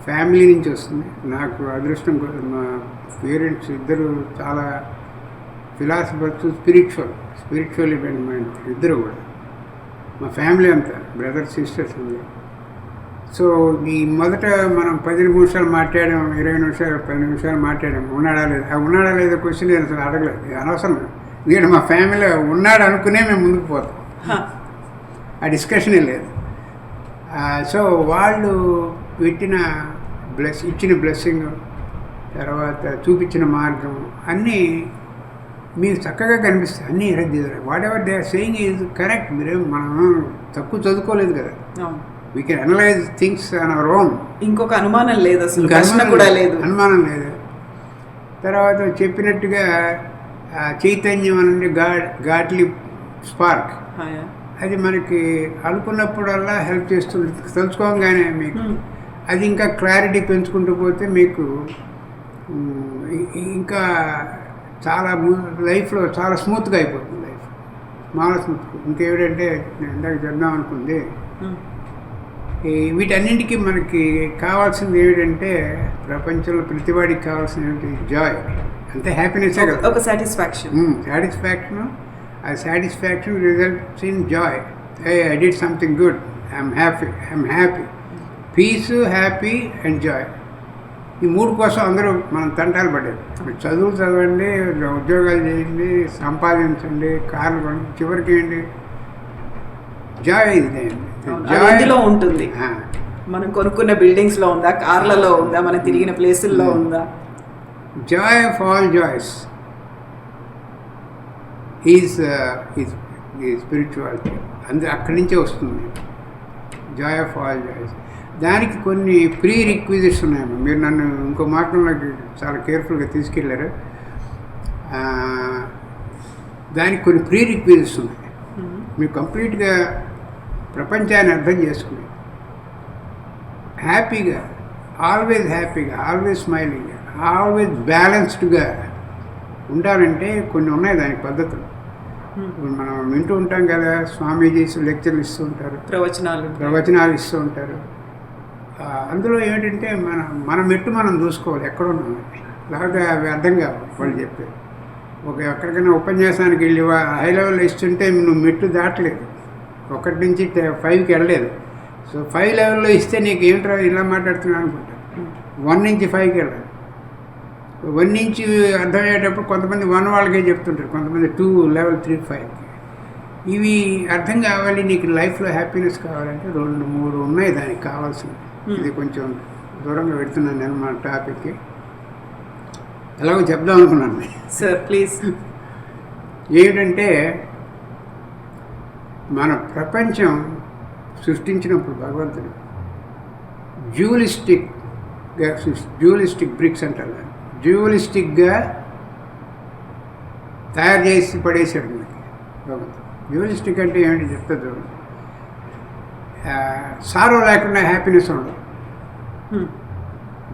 ఫ్యామిలీ నుంచి వస్తుంది. నాకు అదృష్టం కూడా మా పేరెంట్స్ ఇద్దరు చాలా ఫిలాసఫర్స్, స్పిరిచువల్ ఈవెంట్ మైండ్ ఇద్దరు కూడా. మా ఫ్యామిలీ అంతా బ్రదర్స్ సిస్టర్స్ ఉంది. సో ఈ మొదట మనం 10 నిమిషాలు మాట్లాడాం, 20 నిమిషాలు 10 నిమిషాలు మాట్లాడాం, ఉన్నాడా లేదా, ఆ ఉన్నాడా లేదా క్వశ్చన్ నేను అసలు అడగలేదు, ఇది అనవసరం. ఎందుకంటే మా ఫ్యామిలీలో ఉన్నాడు అనుకునే మేము ముందుకు పోతాం, ఆ డిస్కషనే లేదు. సో వాళ్ళు ఇచ్చిన బ్లెస్సింగ్, తర్వాత చూపించిన మార్గం అన్నీ మీకు చక్కగా కనిపిస్తాయి. అన్నీ whatever they are saying is correct. మనం తక్కువ చదువుకోలేదు కదా, we can analyse things on our own. ఇంకొక అనుమానం లేదు, అసలు ప్రశ్న కూడా లేదు, అనుమానం లేదు. తర్వాత చెప్పినట్టుగా చైతన్యం అనే గాడ్లీ స్పార్క్, అది మనకి అనుకున్నప్పుడల్లా హెల్ప్ చేస్తుంది. తెలుసుకోగానే మీకు అది ఇంకా క్లారిటీ పెంచుకుంటూ పోతే మీకు ఇంకా చాలా లైఫ్లో చాలా స్మూత్గా అయిపోతుంది. లైఫ్ చాలా స్మూత్. ఇంకేమిటంటే నేను ఇందాక చెప్దాం అనుకుంది, వీటన్నింటికీ మనకి కావాల్సింది ఏమిటంటే, ప్రపంచంలో ప్రతివాడికి కావాల్సింది ఏమిటి? జాయ్. అంతే, హ్యాపీనెస్సే కదా, ఒక సాటిస్ఫాక్షన్. ఆ satisfaction results in joy. I did something good, I'm happy. Peace, happy and joy, ఈ 3 కోసం అందరూ మనం తంటాలు పడ్డారు. చదువు చదవండి, ఉద్యోగాలు చేయండి, సంపాదించండి, కార్లు కొనండి, చివరికి ఏంటి? జాయ్. జాయ్లో ఉంటుంది. మనం కొనుక్కున్న బిల్డింగ్స్లో ఉందా, కార్లలో ఉందా, మనం తిరిగిన ప్లేసుల్లో ఉందా? Joy of all joys is spirituality. అక్కడి నుంచే వస్తుంది జాయ్ ఆఫ్ ఆల్ జాయ్స్. దానికి కొన్ని ప్రీ రిక్విజిట్స్ ఉన్నాయమ్మా. మీరు నన్ను ఇంకో మార్గంలోకి చాలా కేర్ఫుల్గా తీసుకెళ్ళారు. దానికి కొన్ని ప్రీ రిక్విజిట్స్ ఉన్నాయి. మీరు కంప్లీట్గా ప్రపంచాన్ని అర్థం చేసుకుని హ్యాపీగా, ఆల్వేస్ స్మైలింగ్, ఆల్వేస్ బ్యాలెన్స్డ్గా ఉండాలంటే కొన్ని ఉన్నాయి దానికి పద్ధతులు. మనం వింటూ ఉంటాం కదా, స్వామీజీస్ లెక్చర్లు ఇస్తూ ఉంటారు, ప్రవచనాలు ఇస్తూ ఉంటారు. అందులో ఏంటంటే మన మెట్టు మనం చూసుకోవాలి, ఎక్కడున్నాం. లేకపోతే అవి అర్థం కావు వాళ్ళు చెప్పారు. ఎక్కడికైనా ఉపన్యాసానికి వెళ్ళి హై లెవెల్లో ఇస్తుంటే నువ్వు మెట్టు దాటలేదు, 1 నుంచి 5కి వెళ్ళలేదు. సో 5 లెవెల్లో ఇస్తే నీకు ఏమిట్రా ఇలా మాట్లాడుతున్నాను అనుకుంటా. 1 నుంచి 5కి వెళ్ళాలి. 1 నుంచి అర్థమయ్యేటప్పుడు కొంతమంది 1 వాళ్ళకే చెప్తుంటారు, కొంతమంది 2, లెవెల్ 3, 5కి. ఇవి అర్థం కావాలి. నీకు లైఫ్లో హ్యాపీనెస్ కావాలంటే 2, 3 ఉన్నాయి దానికి కావాల్సినవి. ఇది కొంచెం దూరంగా పెడుతున్నాను నేను మన టాపిక్కి, ఎలాగో చెప్దాం అనుకున్నాను సార్, ప్లీజ్. ఏమిటంటే, మన ప్రపంచం సృష్టించినప్పుడు భగవంతుడు డ్యూలిస్టిక్ బ్రిక్స్ అంటారు, డ్యూలిస్టిక్గా తయారు చేసి పడేశాడు మనకి భగవంతుడు. డ్యూలిస్టిక్ అంటే ఏమిటి చెప్తా చూడండి. సారో లేకుండా హ్యాపీనెస్ ఉండదు,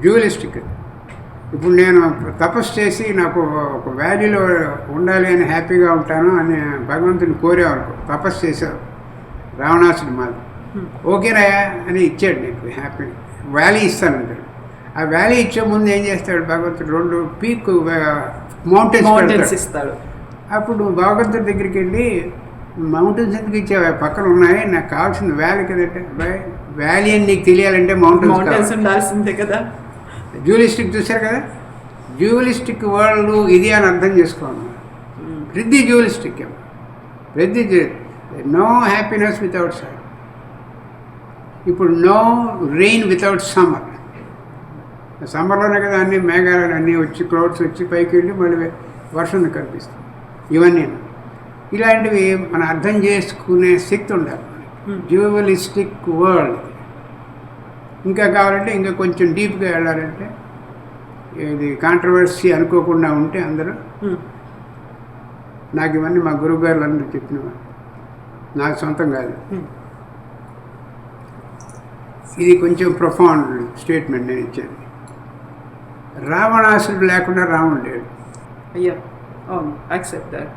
డ్యూలిస్టిక్. ఇప్పుడు నేను తపస్సు చేసి నాకు ఒక వ్యాలీలో ఉండాలి అని హ్యాపీగా ఉంటాను అని భగవంతుని కోరేవనుకో, తపస్సు చేశావు, రావణాసుడి మాది, ఓకేనాయా అని ఇచ్చాడు నీకు హ్యాపీ, వ్యాలీ ఇస్తానంటాడు. ఆ వ్యాలీ ఇచ్చే ముందు ఏం చేస్తాడు భగవంతుడు? 2 పీక్ మౌంటైన్స్ ఇస్తాడు. అప్పుడు భగవంతుడి దగ్గరికి వెళ్ళి, మౌంటైన్స్ ఎందుకు ఇచ్చావు, పక్కన ఉన్నాయి, నాకు కావాల్సింది వ్యాలీ కదంటే. వ్యాలీ అని నీకు తెలియాలంటే మౌంటైన్స్ ఉండాల్సిందే కదా. డ్యూలిస్టిక్ చూశారు కదా, డ్యూలిస్టిక్ వరల్డ్ ఇది అని అర్థం చేసుకోవాలి. ప్రతి డ్యూలిస్టిక్, నో హ్యాపీనెస్ వితౌట్ సన్. ఇప్పుడు నో రెయిన్ వితౌట్ సమ్మర్. సమ్మర్లోనే కదా అన్ని మేఘాలు అన్నీ వచ్చి, క్లౌడ్స్ వచ్చి పైకి వెళ్ళి మళ్ళీ వర్షం కనిపిస్తుంది. ఇవన్నీ ఇలాంటివి మనం అర్థం చేసుకునే శక్తి ఉండాలి. Dualistic world. ఇంకా కావాలంటే ఇంకా కొంచెం డీప్గా వెళ్ళాలంటే, ఇది కాంట్రవర్సీ అనుకోకుండా ఉంటే అందరూ, నాకు ఇవన్నీ మా గురువుగారులు అందరూ చెప్పినవారు, నాకు సొంతం కాదు. ఇది కొంచెం ప్రొఫౌండ్ స్టేట్మెంట్ నేను ఇచ్చేది. రావణాసుడు లేకుండా రాముడు లేడు. అయ్యా, అవును, యాక్సెప్ట్ దట్.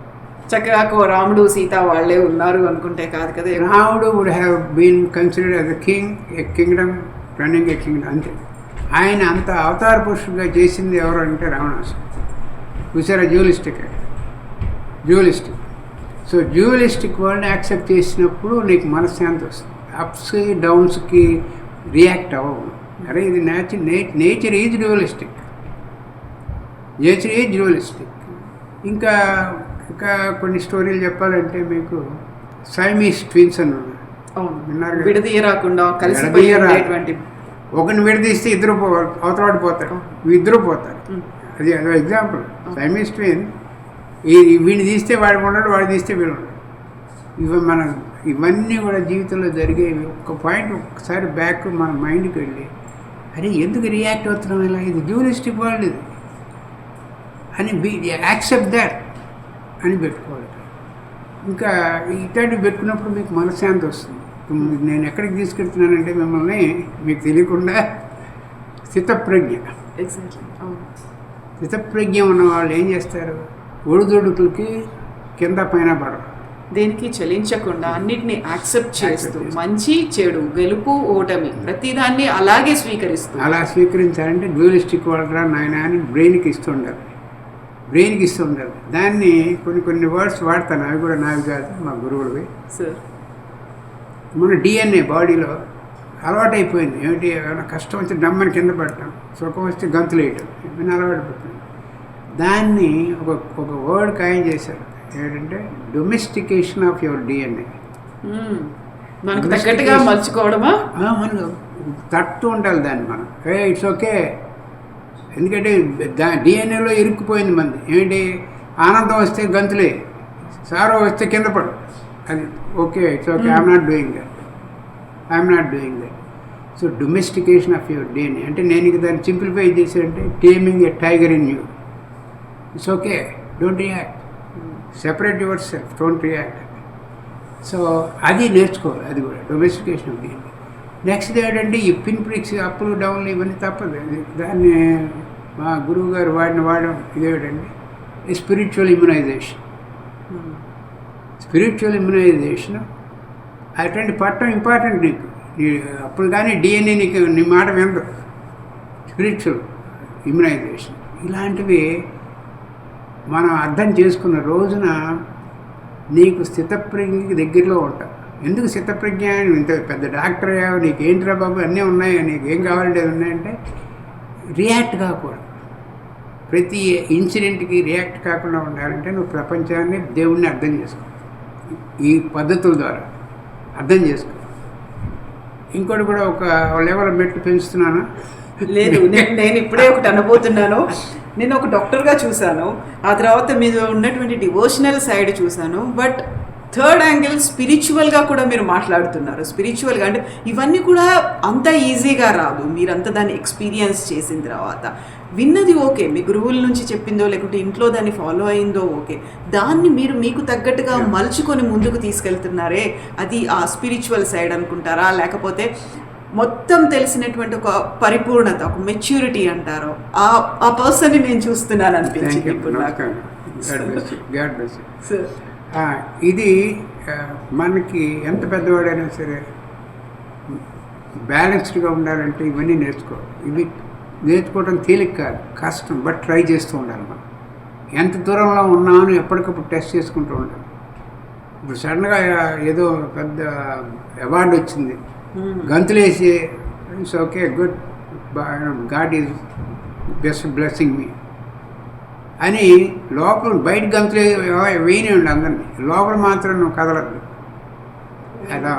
చక్కగా రాముడు సీత వాళ్ళే ఉన్నారు అనుకుంటే కాదు కదా. రాముడు would have been considered as a king, a kingdom, running a kingdom అంతే. ఆయన అంత అవతార పురుషుడిగా చేసింది ఎవరు అంటే రావణాసుడు. చూసారా, డ్యూలిస్టిక్. సో డ్యూలిస్టిక్ వరల్డ్ని యాక్సెప్ట్ చేసినప్పుడు నీకు మనశ్శాంతి వస్తుంది. అప్స్కి డౌన్స్కి రియాక్ట్ అవ్వవు. అరే ఇది నేచర్ ఈజ్ డ్యూలిస్టిక్. ఇంకా ఇంకా కొన్ని స్టోరీలు చెప్పాలంటే మీకు సైమీస్ ట్విన్స్ అని ఉన్నారు. అవును, విన్నారు కదా? విడదీయరాకుండా కలిసిపోయేటువంటి ఒకరిని విడదీస్తే ఇద్దరు అవతలాడి పోతారు, ఇద్దరు పోతారు. అది అదో ఎగ్జాంపుల్. సైమీస్ ట్విన్, వీడిని తీస్తే వాడు ఉండడు, వాడు తీస్తే వీడు ఉండడు. ఇవన్నీ కూడా జీవితంలో జరిగేవి. ఒక పాయింట్ ఒక్కసారి బ్యాక్ మన మైండ్కి వెళ్ళి, అరే ఎందుకు రియాక్ట్ అవుతున్నాం ఇలా, ఇది డ్యూలిస్టిక్ వరల్డ్ ఇది అని యాక్సెప్ట్ దాట్ అని పెట్టుకోవాలి. ఇంకా ఇట్లాంటివి పెట్టుకున్నప్పుడు మీకు మనశ్శాంతి వస్తుంది. నేను ఎక్కడికి తీసుకెళ్తున్నానంటే మిమ్మల్ని మీకు తెలియకుండా స్థితప్రజ్ఞ ఉన్న వాళ్ళు ఏం చేస్తారు, ఒడిదుడుకులకి కింద పైన పడరు, దేనికి చలించకుండా అన్నిటినీ యాక్సెప్ట్ చేస్తూ మంచి చెడు గెలుపు ఓటమి ప్రతిదాన్ని అలాగే స్వీకరిస్తూ. అలా స్వీకరించాలంటే డ్యూలిస్టిక్ వాళ్ళరా నాయన అని బ్రెయిన్కి ఇస్తుండాలి. దాన్ని కొన్ని వర్డ్స్ వాడతాను, అవి కూడా నావి కాదు, మా గురువులవి. సార్, మన డిఎన్ఏ బాడీలో అలవాటైపోయింది. ఏమిటి, ఏమైనా కష్టం వచ్చి డమ్మని కింద పడటం, సుఖం వస్తే గంతులు వేయటం, ఇవన్నీ అలవాటైపోతుంది. దాన్ని ఒక వర్డ్ ఖాయం చేశారు, ఏంటంటే డొమెస్టికేషన్ ఆఫ్ యువర్ డిఎన్ఏ. మనకు తగ్గట్టుగా మలుచుకోవడమా, మనకు తట్టు ఉండాలి దాన్ని మనం. ఇట్స్ ఓకే, ఎందుకంటే డిఎన్ఏలో ఇరుక్కుపోయింది మంది. ఏంటి, ఆనందం వస్తే గంతులే, సారో వస్తే కింద పడు, అది okay, it's okay, I'm not doing that. So domestication of your DNA అంటే నేను ఇక దాన్ని సింప్లిఫై చేశానంటే taming a tiger in you. It's okay, don't react, separate your self, don't react. So అది నేర్చుకోవాలి, అది కూడా డొమెస్టికేషన్ ఆఫ్ డిఎన్ఏ. నెక్స్ట్ ఏంటంటే ఈ పిన్ ప్రిక్స్, అప్పులు డౌన్లు ఇవన్నీ తప్పదు. దాన్ని మా గురువు గారు వాడడం ఇదేమిటండి, స్పిరిచువల్ ఇమ్యునైజేషన్. అటువంటి పట్టడం ఇంపార్టెంట్ నీకు. అప్పుడు కానీ డిఎన్ఏ నీకు నీ మాట వినదు. స్పిరిచువల్ ఇమ్యునైజేషన్ ఇలాంటివి మనం అర్థం చేసుకున్న రోజున నీకు స్థితప్రజ్ఞకి దగ్గరలో ఉంటావు. ఎందుకు స్థితప్రజ్ఞ, ఇంత పెద్ద డాక్టర్ అయ్యావు, నీకేంట్రా బాబు అన్నీ ఉన్నాయి, నీకేం కావాలంటే అది ఉన్నాయంటే రియాక్ట్ కాకూడదు. ప్రతి ఇన్సిడెంట్కి రియాక్ట్ కాకుండా ఉండాలంటే నువ్వు ప్రపంచాన్ని, దేవుణ్ణి అర్థం చేసుకో. ఈ పద్ధతుల ద్వారా అర్థం చేసుకో. ఇంకోటి కూడా ఒక లెవెల్ మెట్లు పెంచుతున్నాను. లేదు, నేను ఇప్పుడే ఒకటి అనబోతున్నాను. నేను ఒక డాక్టర్గా చూశాను, ఆ తర్వాత మీద ఉన్నటువంటి డివోషనల్ సైడ్ చూశాను. బట్ థర్డ్ యాంగిల్ స్పిరిచువల్గా కూడా మీరు మాట్లాడుతున్నారు. స్పిరిచువల్గా అంటే ఇవన్నీ కూడా అంత ఈజీగా రాదు. మీరంతా దాన్ని ఎక్స్పీరియన్స్ చేసిన తర్వాత విన్నది ఓకే, మీ గురువుల నుంచి చెప్పిందో లేకుంటే ఇంట్లో దాన్ని ఫాలో అయిందో ఓకే, దాన్ని మీరు మీకు తగ్గట్టుగా మలుచుకొని ముందుకు తీసుకెళ్తున్నారే, అది ఆ స్పిరిచువల్ సైడ్ అనుకుంటారా, లేకపోతే మొత్తం తెలిసినటువంటి ఒక పరిపూర్ణత, ఒక మెచ్యూరిటీ అంటారో ఆ పర్సన్ని నేను చూస్తున్నాను అనిపించింది ఇప్పుడు నాకు. ఇది మనకి ఎంత పెద్దవాడైనా సరే బ్యాలెన్స్డ్గా ఉండాలంటే ఇవన్నీ నేర్చుకోవాలి. ఇవి నేర్చుకోవడం తేలిక కాదు, కష్టం. బట్ ట్రై చేస్తూ ఉండాలి. మనం ఎంత దూరంలో ఉన్నామని ఎప్పటికప్పుడు టెస్ట్ చేసుకుంటూ ఉండాలి. ఇప్పుడు సడన్గా ఏదో పెద్ద అవార్డు వచ్చింది, గంతులేసి it's okay, good, God is best blessing మీ అని లోపల బయట గంతులు వేయనే ఉండి అందరినీ, లోపల మాత్రం నువ్వు కదలద్దు, అలా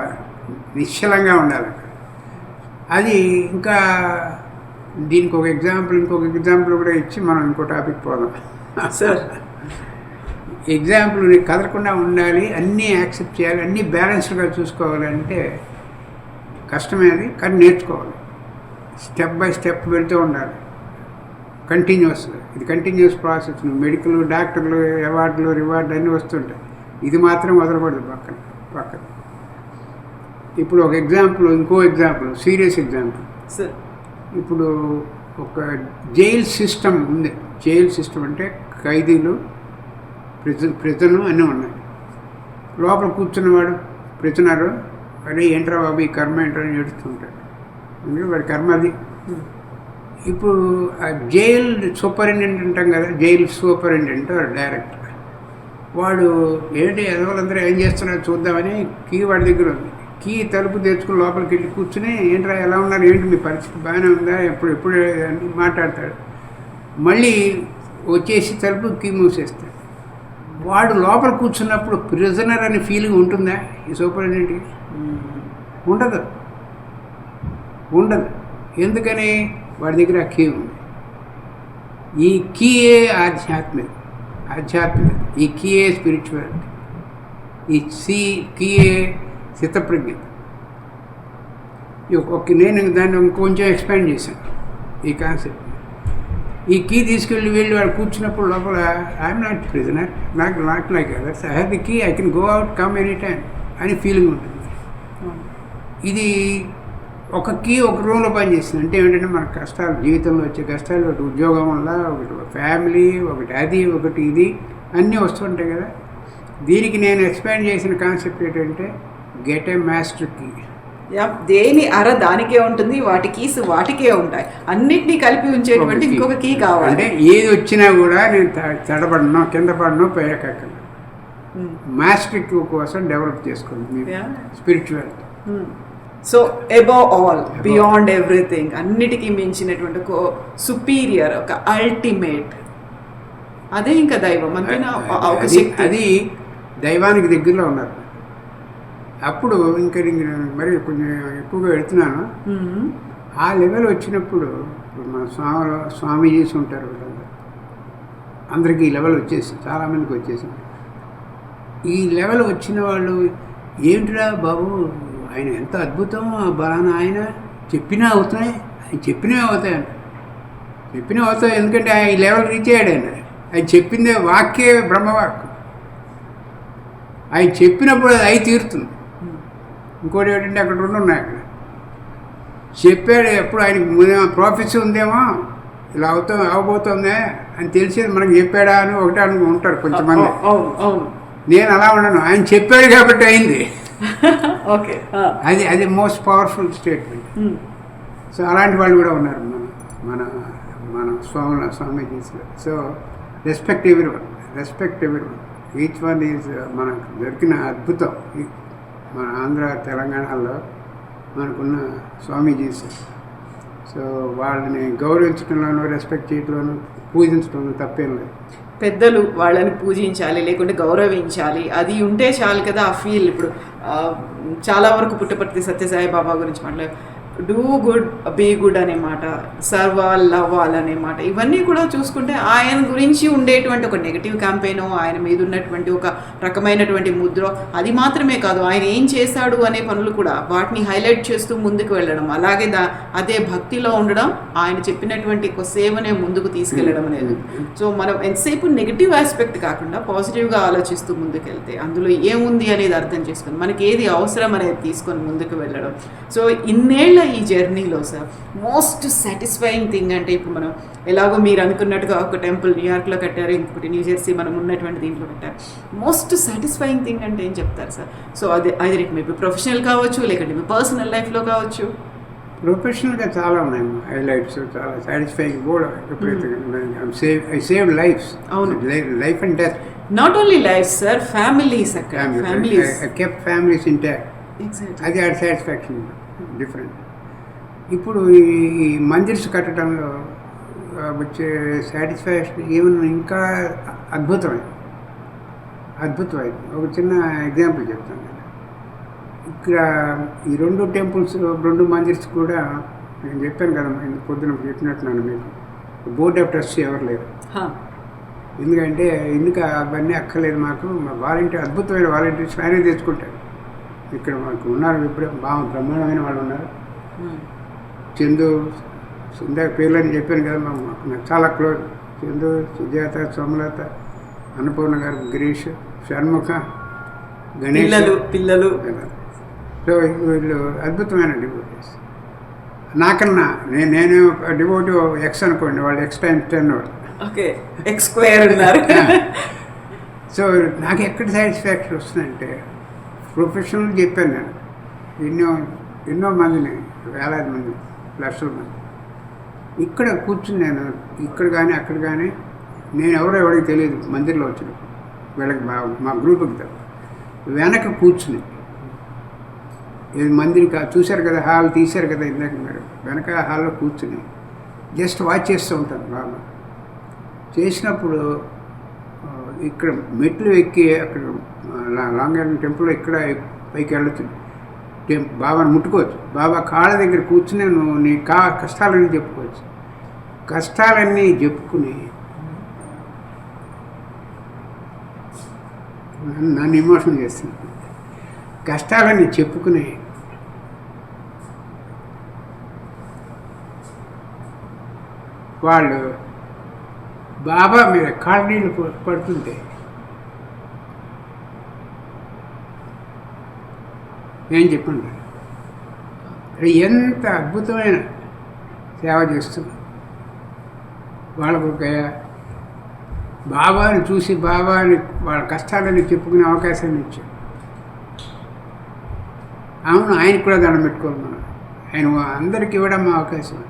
నిశ్చలంగా ఉండాలి. అది ఇంకా దీనికి ఒక ఇంకొక ఎగ్జాంపుల్ కూడా ఇచ్చి మనం ఇంకో టాపిక్ పోదాం సార్. ఎగ్జాంపుల్ నీకు కదలకుండా ఉండాలి, అన్నీ యాక్సెప్ట్ చేయాలి, అన్నీ బ్యాలెన్స్డ్గా చూసుకోవాలంటే కష్టమే. అది కానీ నేర్చుకోవాలి. స్టెప్ బై స్టెప్ వెళ్తూ ఉండాలి కంటిన్యూస్గా. ఇది కంటిన్యూస్ ప్రాసెస్. మెడికల్, డాక్టర్లు, అవార్డులు, రివార్డులు అన్నీ వస్తుంటాయి. ఇది మాత్రం వదలకూడదు పక్కన. ఇప్పుడు ఒక ఎగ్జాంపుల్, ఇంకో ఎగ్జాంపుల్, సీరియస్ ఎగ్జాంపుల్. ఇప్పుడు ఒక జైల్ సిస్టమ్ ఉంది. జైల్ సిస్టమ్ అంటే ఖైదీలు ప్రిజన్ అన్నీ ఉన్నాయి. లోపల కూర్చున్నవాడు ప్రిజనరు, అరే ఏంట్రా బాబు ఈ కర్మ ఏంట్రా అని ఏడుస్తుంటాడు. ఎందుకంటే వాడి కర్మ అది. ఇప్పుడు ఆ జైల్ సూపరింటెండెంట్ అంటాం కదా, జైల్ సూపరింటెండెంట్ డైరెక్టర్, వాడు ఏంటి ఎదవాళ్ళందరూ ఏం చేస్తున్నారో చూద్దామని కీ వాడి దగ్గర ఉంది. కీ తలుపు తెచ్చుకుని లోపలికి వెళ్ళి కూర్చుని ఏంట్రా ఎలా ఉన్నారు, ఏంటి మీ పరిస్థితి బాగానే ఉందా, ఎప్పుడు అని మాట్లాడతాడు. మళ్ళీ వచ్చేసి తలుపు కీ మూసేస్తాడు. వాడు లోపల కూర్చున్నప్పుడు ప్రిజనర్ అనే ఫీలింగ్ ఉంటుందా ఈ సూపరింటెండెంట్కి? ఉండదు. ఎందుకని? వాడి దగ్గర ఆ కీ ఉంది. ఈ కీయే ఆధ్యాత్మిక, ఈ కీయే స్పిరిచువాలిటీ, ఈ కీయే స్థితప్రజ్ఞ. నేను దాన్ని ఇంకొంచెం ఎక్స్పాండ్ చేశాను ఈ కాన్సెప్ట్. ఈ కీ తీసుకెళ్ళి వెళ్ళి వాడు కూర్చున్నప్పుడు లోపల I'm not prisoner, not like others, I have the key, I can go out, come any time అని ఫీలింగ్ ఉంటుంది. ఇది ఒక కీ ఒక రూమ్లో పనిచేస్తుంది. అంటే ఏంటంటే మన కష్టాలు, జీవితంలో వచ్చే కష్టాలు, ఒకటి ఉద్యోగం వల్ల, ఒకటి ఫ్యామిలీ, ఒకటి అది, ఒకటి ఇది అన్నీ వస్తుంటాయి కదా. దీనికి నేను ఎక్స్పాండ్ చేసిన కాన్సెప్ట్ ఏంటంటే గెట్ ఏ మాస్టర్ కీ. దేని దానికే ఉంటుంది, వాటి కీస్ వాటికే ఉంటాయి. అన్నిటినీ కలిపి ఉంచేటువంటి ఇంకొక కీ కావాలి. అంటే ఏది వచ్చినా కూడా నేను తడబడను, కింద పడను, పేయకక్కను. మాస్టర్ కీ కోసం డెవలప్ చేసుకోండి spirituality. So above all, beyond everything, అన్నిటికీ మించినటువంటి ఒక సుపీరియర్, ఒక అల్టిమేట్, అదే ఇంకా దైవం అంతేనా? ఒక శక్తి, అది దైవానికి దగ్గరలో ఉన్నారు. అప్పుడు ఇంకా మరి కొంచెం ఎక్కువగా వెళ్తున్నాను. ఆ లెవెల్ వచ్చినప్పుడు మన స్వామీజీస్ ఉంటారు, వీళ్ళందరూ అందరికీ ఈ లెవెల్ వచ్చేసి చాలామందికి వచ్చేసింది. ఈ లెవెల్ వచ్చిన వాళ్ళు ఏమిటిరా బాబు ఆయన ఎంత అద్భుతం, బలానా ఆయన చెప్పినా అవుతాయి, ఆయన చెప్పినవి అవుతాయంట, చెప్పినవి అవుతాయి. ఎందుకంటే ఈ లెవెల్ రీచ్ అయ్యాడు ఆయన. ఆయన చెప్పిందే వాక్యే బ్రహ్మవాక్కు. ఆయన చెప్పినప్పుడు అది అయి తీరుతుంది. ఇంకోటి ఏంటంటే అక్కడ రెండు ఉన్నాయి. అక్కడ చెప్పాడు, ఎప్పుడు ఆయనకి ప్రాఫెసీ ఉందేమో, ఇలా అవబోతుందే అని తెలిసేది మనకు చెప్పాడా అని ఒకటే ఉంటారు కొంతమంది. నేను అలా ఉండను, ఆయన చెప్పాడు కాబట్టి అయింది. ఓకే, అది మోస్ట్ పవర్ఫుల్ స్టేట్మెంట్. సో అలాంటి వాళ్ళు కూడా ఉన్నారు మన మన స్వామీజీస్లో. So respect everyone, each one is మనకు దొరికిన అద్భుతం. మన ఆంధ్ర తెలంగాణలో మనకున్న స్వామీజీస్. సో వాళ్ళని గౌరవించడంలోనూ, రెస్పెక్ట్ చేయడంలోనూ, పూజించడంలో తప్పేం లేదు. పెద్దలు వాళ్ళని పూజించాలి, లేకుంటే గౌరవించాలి, అది ఉంటే చాలు కదా ఆ ఫీల్. ఇప్పుడు చాలా వరకు పుట్టపర్తి సత్యసాయి బాబా గురించి మాట్లాడు, డూ గుడ్ బీ గుడ్ అనే మాట, సర్వ్ ఆల్ లవ్ ఆల్ అనే మాట, ఇవన్నీ కూడా చూసుకుంటే ఆయన గురించి ఉండేటువంటి ఒక నెగిటివ్ క్యాంపెయిన్, ఆయన మీద ఉన్నటువంటి ఒక రకమైనటువంటి ముద్ర, అది మాత్రమే కాదు ఆయన ఏం చేశాడు అనే పనులు కూడా వాటిని హైలైట్ చేస్తూ ముందుకు వెళ్ళడం, అలాగే అదే భక్తిలో ఉండడం, ఆయన చెప్పినటువంటి ఒక సేవనే ముందుకు తీసుకెళ్ళడం అనేది. సో మనం ఎంతసేపు నెగిటివ్ ఆస్పెక్ట్ కాకుండా పాజిటివ్గా ఆలోచిస్తూ ముందుకెళ్తే అందులో ఏముంది అనేది అర్థం చేసుకొని మనకి ఏది అవసరం అనేది తీసుకొని ముందుకు వెళ్ళడం. సో ఇన్నేళ్ల ఈ జర్నీలో సార్ మోస్ట్ సాటిస్ఫైయింగ్ థింగ్ అంటే, ఇప్పుడు మనం ఎలాగో మీరు అనుకున్నట్టుగా ఒక టెంపుల్ న్యూయార్క్లో కట్టారు, ఇంకొకటి న్యూజెర్సీ మనం ఉన్నటువంటి దీంట్లో కట్టారు, మోస్ట్ సాటిస్ఫైయింగ్ థింగ్ అంటే ఏం చెప్తారు సార్? సో అది ఇట్ మేబీ ప్రొఫెషనల్ కావచ్చు, లేకుంటే మీ పర్సనల్ లైఫ్లో కావచ్చు. ప్రొఫెషనల్గా చాలా ఉన్నాయి హైలైట్స్, చాలా సాటిస్ఫైయింగ్ కూడా. I save lives, life and death. Not only life sir, families. అక్కడ families, I kept families intact. Exactly, అది ఆ సాటిస్ఫాక్షన్ డిఫరెంట్. ఇప్పుడు ఈ మందిర్స్ కట్టడంలో వచ్చే సాటిస్ఫాక్షన్ ఏమన్నా ఇంకా అద్భుతమైంది. ఒక చిన్న ఎగ్జాంపుల్ చెప్తాను. ఇక్కడ ఈ రెండు టెంపుల్స్, రెండు మందిర్స్ కూడా నేను చెప్పాను కదా, పొద్దున చెప్పినట్టున్నాను మీకు, బోర్డ్ ఆఫ్ ట్రస్టీ ఎవరు లేరు. ఎందుకంటే అవన్నీ అక్కర్లేదు మాకు, మా వాలంటీర్, అద్భుతమైన వాలంటీర్స్ ఆయనే తెచ్చుకుంటారు. ఇక్కడ మాకు ఉన్నారు, ఇప్పుడే బాగా బ్రహ్మాండమైన వాళ్ళు ఉన్నారు. చందు, ఇందాక పేర్లని చెప్పాను కదా, నాకు చాలా క్లోజ్. చందు, సుజాత, సోమలత, అన్నపూర్ణ గారు, గిరీష్, షణ్ముఖ, గణేష్ పిల్లలు. సో వీళ్ళు అద్భుతమైన డివోటీస్. నాకన్నా నేను డివోటీ ఎక్స్ అనుకోండి, వాళ్ళు X × 10 వాళ్ళు. ఓకే, X² ఉన్నారు. సో నాకు ఎక్కడ సాటిస్ఫాక్షన్ వస్తుందంటే ప్రొఫెషనల్ చెప్పాను నేను ఎన్నో ఎన్నో మందిని, వేలాది మంది, లక్షల మంది ఇక్కడ కూర్చుని నేను ఇక్కడ కానీ అక్కడ కానీ నేను ఎవరికి తెలియదు మందిర్లో వచ్చిన వీళ్ళకి మా గ్రూప్కి తప్ప వెనక కూర్చుని ఇది మందిరికి చూశారు కదా, హాల్ తీశారు కదా ఇందాక మీరు, వెనక హాల్లో కూర్చుని జస్ట్ వాచ్ చేస్తూ ఉంటాను బాగా. చేసినప్పుడు ఇక్కడ మెట్లు ఎక్కి అక్కడ లాంగ్ టెంపుల్ ఇక్కడ పైకి వెళ్ళొచ్చు, బాబాని ముట్టుకోవచ్చు, బాబా కాళ్ళ దగ్గర కూర్చుని నువ్వు నీ కష్టాలన్నీ చెప్పుకోవచ్చు. కష్టాలన్నీ చెప్పుకుని నన్ను ఎమోషన్ చేస్తుంది. కష్టాలన్నీ చెప్పుకుని వాళ్ళు బాబా మీద కాళ్ళ నీళ్ళు పడుతుంటే ఏం చెప్పండి, ఎంత అద్భుతమైన సేవ చేస్తున్నా. వాళ్ళకు ఒక బాబాని చూసి బాబాని వాళ్ళ కష్టాలని చెప్పుకునే అవకాశాన్ని ఇచ్చారు. అవును, ఆయనకు కూడా దండం పెట్టుకోవాలి మనం, ఆయన అందరికి ఇవ్వడం అవకాశం.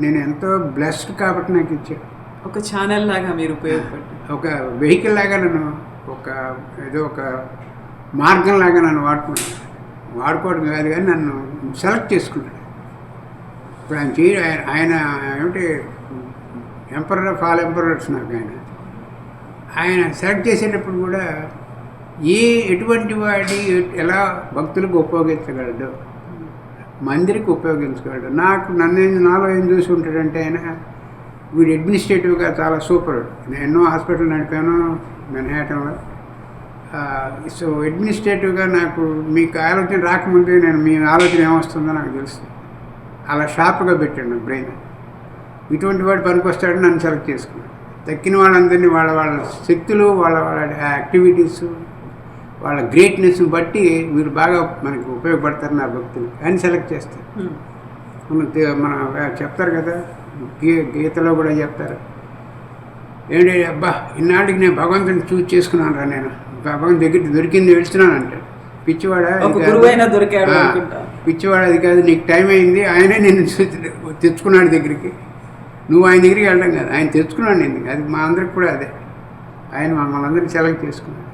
నేను ఎంతో బ్లెస్డ్ కాబట్టి నాకు ఇచ్చాడు. ఒక ఛానల్ లాగా మీరు ఉపయోగపడ్డారు, ఒక వెహికల్ లాగా నన్ను ఏదో ఒక మార్గం లాగా నన్ను వాడుకోవడం కాదు కానీ నన్ను సెలెక్ట్ చేసుకున్నాడు. ఇప్పుడు ఆయన ఏమిటి ఎంపరర్ ఆఫ్ ఆల్ ఎంపరర్స్. నాకు ఆయన సెలెక్ట్ చేసేటప్పుడు కూడా ఎటువంటి వాడి ఎలా భక్తులకు ఉపయోగించగలడు, మందిరికి ఉపయోగించగలడు. నాలో ఏం చూసి ఉంటాడంటే ఆయన వీడు అడ్మినిస్ట్రేటివ్గా చాలా సూపర్. నేను ఎన్నో హాస్పిటల్ నడిపాను మెన్హాటన్లో. సో అడ్మినిస్ట్రేటివ్గా నాకు మీకు ఆలోచన రాకముందే నేను మీ ఆలోచన ఏమొస్తుందో నాకు తెలుస్తుంది. అలా షార్ప్గా పెట్టాడు నా బ్రెయిన్. ఇటువంటి వాడు పనికొస్తాడని నన్ను సెలెక్ట్ చేసుకున్నాను. తక్కిన వాళ్ళందరినీ వాళ్ళ శక్తులు, వాళ్ళ యాక్టివిటీస్, వాళ్ళ గ్రేట్నెస్ని బట్టి వీళ్ళు బాగా మనకి ఉపయోగపడతారు నా భక్తులు అని సెలెక్ట్ చేస్తారు. మన చెప్తారు కదా, గీతలో కూడా చెప్తారు, ఏంటి అబ్బా ఇన్నాళ్ళకి నేను భగవంతుని చూజ్ చేసుకున్నాను రా, నేను భగవంతు దగ్గర దొరికింది వెళ్తున్నాను అంటే పిచ్చివాడ అది కాదు, నీకు టైం అయింది, ఆయనే నేను తెచ్చుకున్నాడు దగ్గరికి. నువ్వు ఆయన దగ్గరికి వెళ్ళడం కాదు, ఆయన తెచ్చుకున్నాడు నేను. అది మా అందరికి కూడా అదే, ఆయన మమ్మల్ని అందరికీ సెలెక్ట్ చేసుకున్నాడు.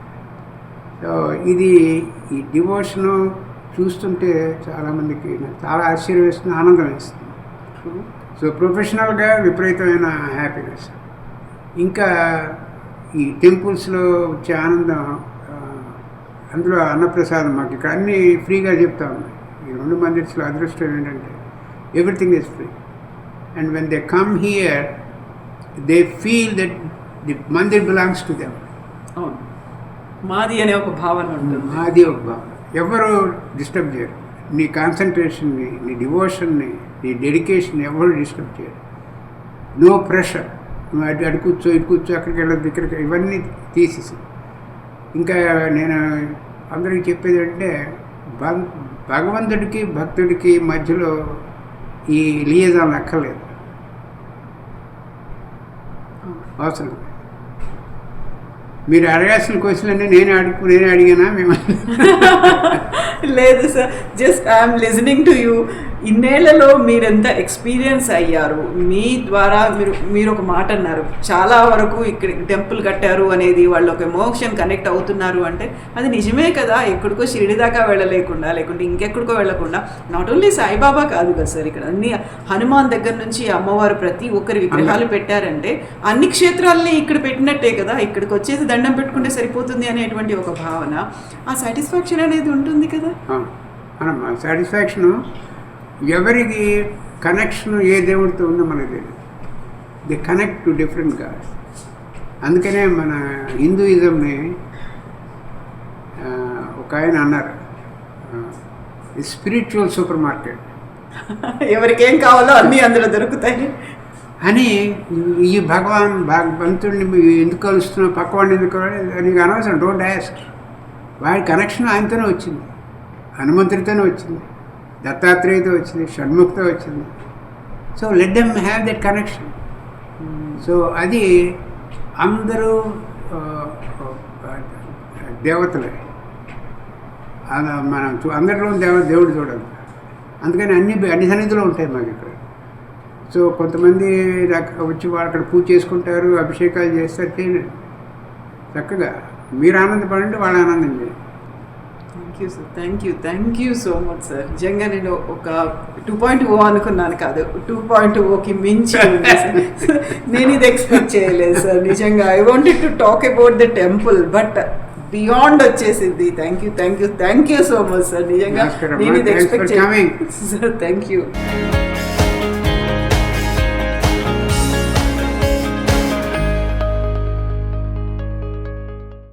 సో ఈ డివోషను చూస్తుంటే చాలామందికి నాకు చాలా ఆశ్చర్యం వేస్తుంది, ఆనందం వేస్తుంది. సో ప్రొఫెషనల్గా విపరీతమైన హ్యాపీనెస్. ఇంకా ఈ టెంపుల్స్లో వచ్చే ఆనందం, అందులో అన్నప్రసాదం మాకు ఇక్కడ అన్నీ ఫ్రీగా చెప్తా ఉన్నాయి. ఈ 2 మందిర్స్లో అదృష్టం ఏంటంటే everything is free. And when they come here they feel that the Mandir belongs to them. అవును, మాది అనే ఒక భావన ఉంటుంది. మాది ఒక భావన. ఎవరు డిస్టర్బ్ చేయరు నీ కాన్సన్ట్రేషన్ని, నీ డివోషన్ని, నీ డెడికేషన్ ఎవరు డిస్టర్బ్ చేయరు. నో ప్రెషర్, నువ్వు అటు కూర్చో, ఇటు కూర్చో, అక్కడికి వెళ్ళదు, ఇక్కడికి, ఇవన్నీ తీసేసి. ఇంకా నేను అందరికీ చెప్పేది అంటే భగవంతుడికి భక్తుడికి మధ్యలో ఈ లియజాన్ అక్కర్లేదు, అవసరం. మీరు అడగాల్సిన క్వశ్చన్లన్నీ నేనే అడిగానా మిమ్మల్ని? లేదు sir, just I'm listening to you. ఇన్నేళ్లలో మీరెంత ఎక్స్పీరియన్స్ అయ్యారు, మీ ద్వారా మీరు ఒక మాట అన్నారు, చాలా వరకు ఇక్కడ టెంపుల్ కట్టారు అనేది వాళ్ళు ఒక ఎమోషన్ కనెక్ట్ అవుతున్నారు అంటే అది నిజమే కదా. ఎక్కడికో షిరిడి దాకా వెళ్ళలేకుండా, లేకుంటే ఇంకెక్కడికో వెళ్ళకుండా, నాట్ ఓన్లీ సాయిబాబా కాదు కదా సార్, ఇక్కడ అన్ని హనుమాన్ దగ్గర నుంచి అమ్మవారు ప్రతి ఒక్కరి విగ్రహాలు పెట్టారంటే అన్ని క్షేత్రాలని ఇక్కడ పెట్టినట్టే కదా. ఇక్కడికి వచ్చేసి దండం పెట్టుకుంటే సరిపోతుంది అనేటువంటి ఒక భావన, ఆ సాటిస్ఫాక్షన్ అనేది ఉంటుంది కదా. సాటిస్ఫాక్షను ఎవరికి కనెక్షన్ ఏ దేవుడితో ఉందో మనకు తెలియదు. The connect to different gods. అందుకనే మన హిందూయిజంని ఒక ఆయన అన్నారు, స్పిరిచువల్ సూపర్ మార్కెట్. ఎవరికేం కావాలో అన్నీ అందులో దొరుకుతాయి అని. ఈ భగవంతుడిని ఎందుకు కలుస్తున్నావు, పక్కవాడిని ఎందుకు నీకు అనవసరం, డోంట్ ఆస్క్. వాడి కనెక్షన్ ఆయనతోనే వచ్చింది, హనుమంతుడితోనే వచ్చింది, దత్తాత్రేయతో వచ్చింది, షణ్ముఖతో వచ్చింది. So let them have that connection. So అది అందరూ దేవతలే. మనం అందరిలో దేవుడు చూడాలి. అందుకని అన్ని సన్నిధిలో ఉంటాయి మాకు ఇక్కడ. సో కొంతమంది వచ్చి అక్కడ పూజ చేసుకుంటారు, అభిషేకాలు చేస్తారు, చేయలేదు. చక్కగా మీరు ఆనందపడండి, వాళ్ళు ఆనందం చేయండి. Thank you so much sir. నిజంగా నేను ఒక 2.0 అనుకున్నాను, కాదు 2.0కి మించి ఉంది సార్. నేను ఇది ఎక్స్పెక్ట్ చేయలేదు సార్. నిజంగా I wanted to talk about the temple, but beyond వచ్చేసింది. Thank you so much sir. నిజంగా నేను ఇది ఎక్స్పెక్ట్ చేయలేదు సార్. Thank you.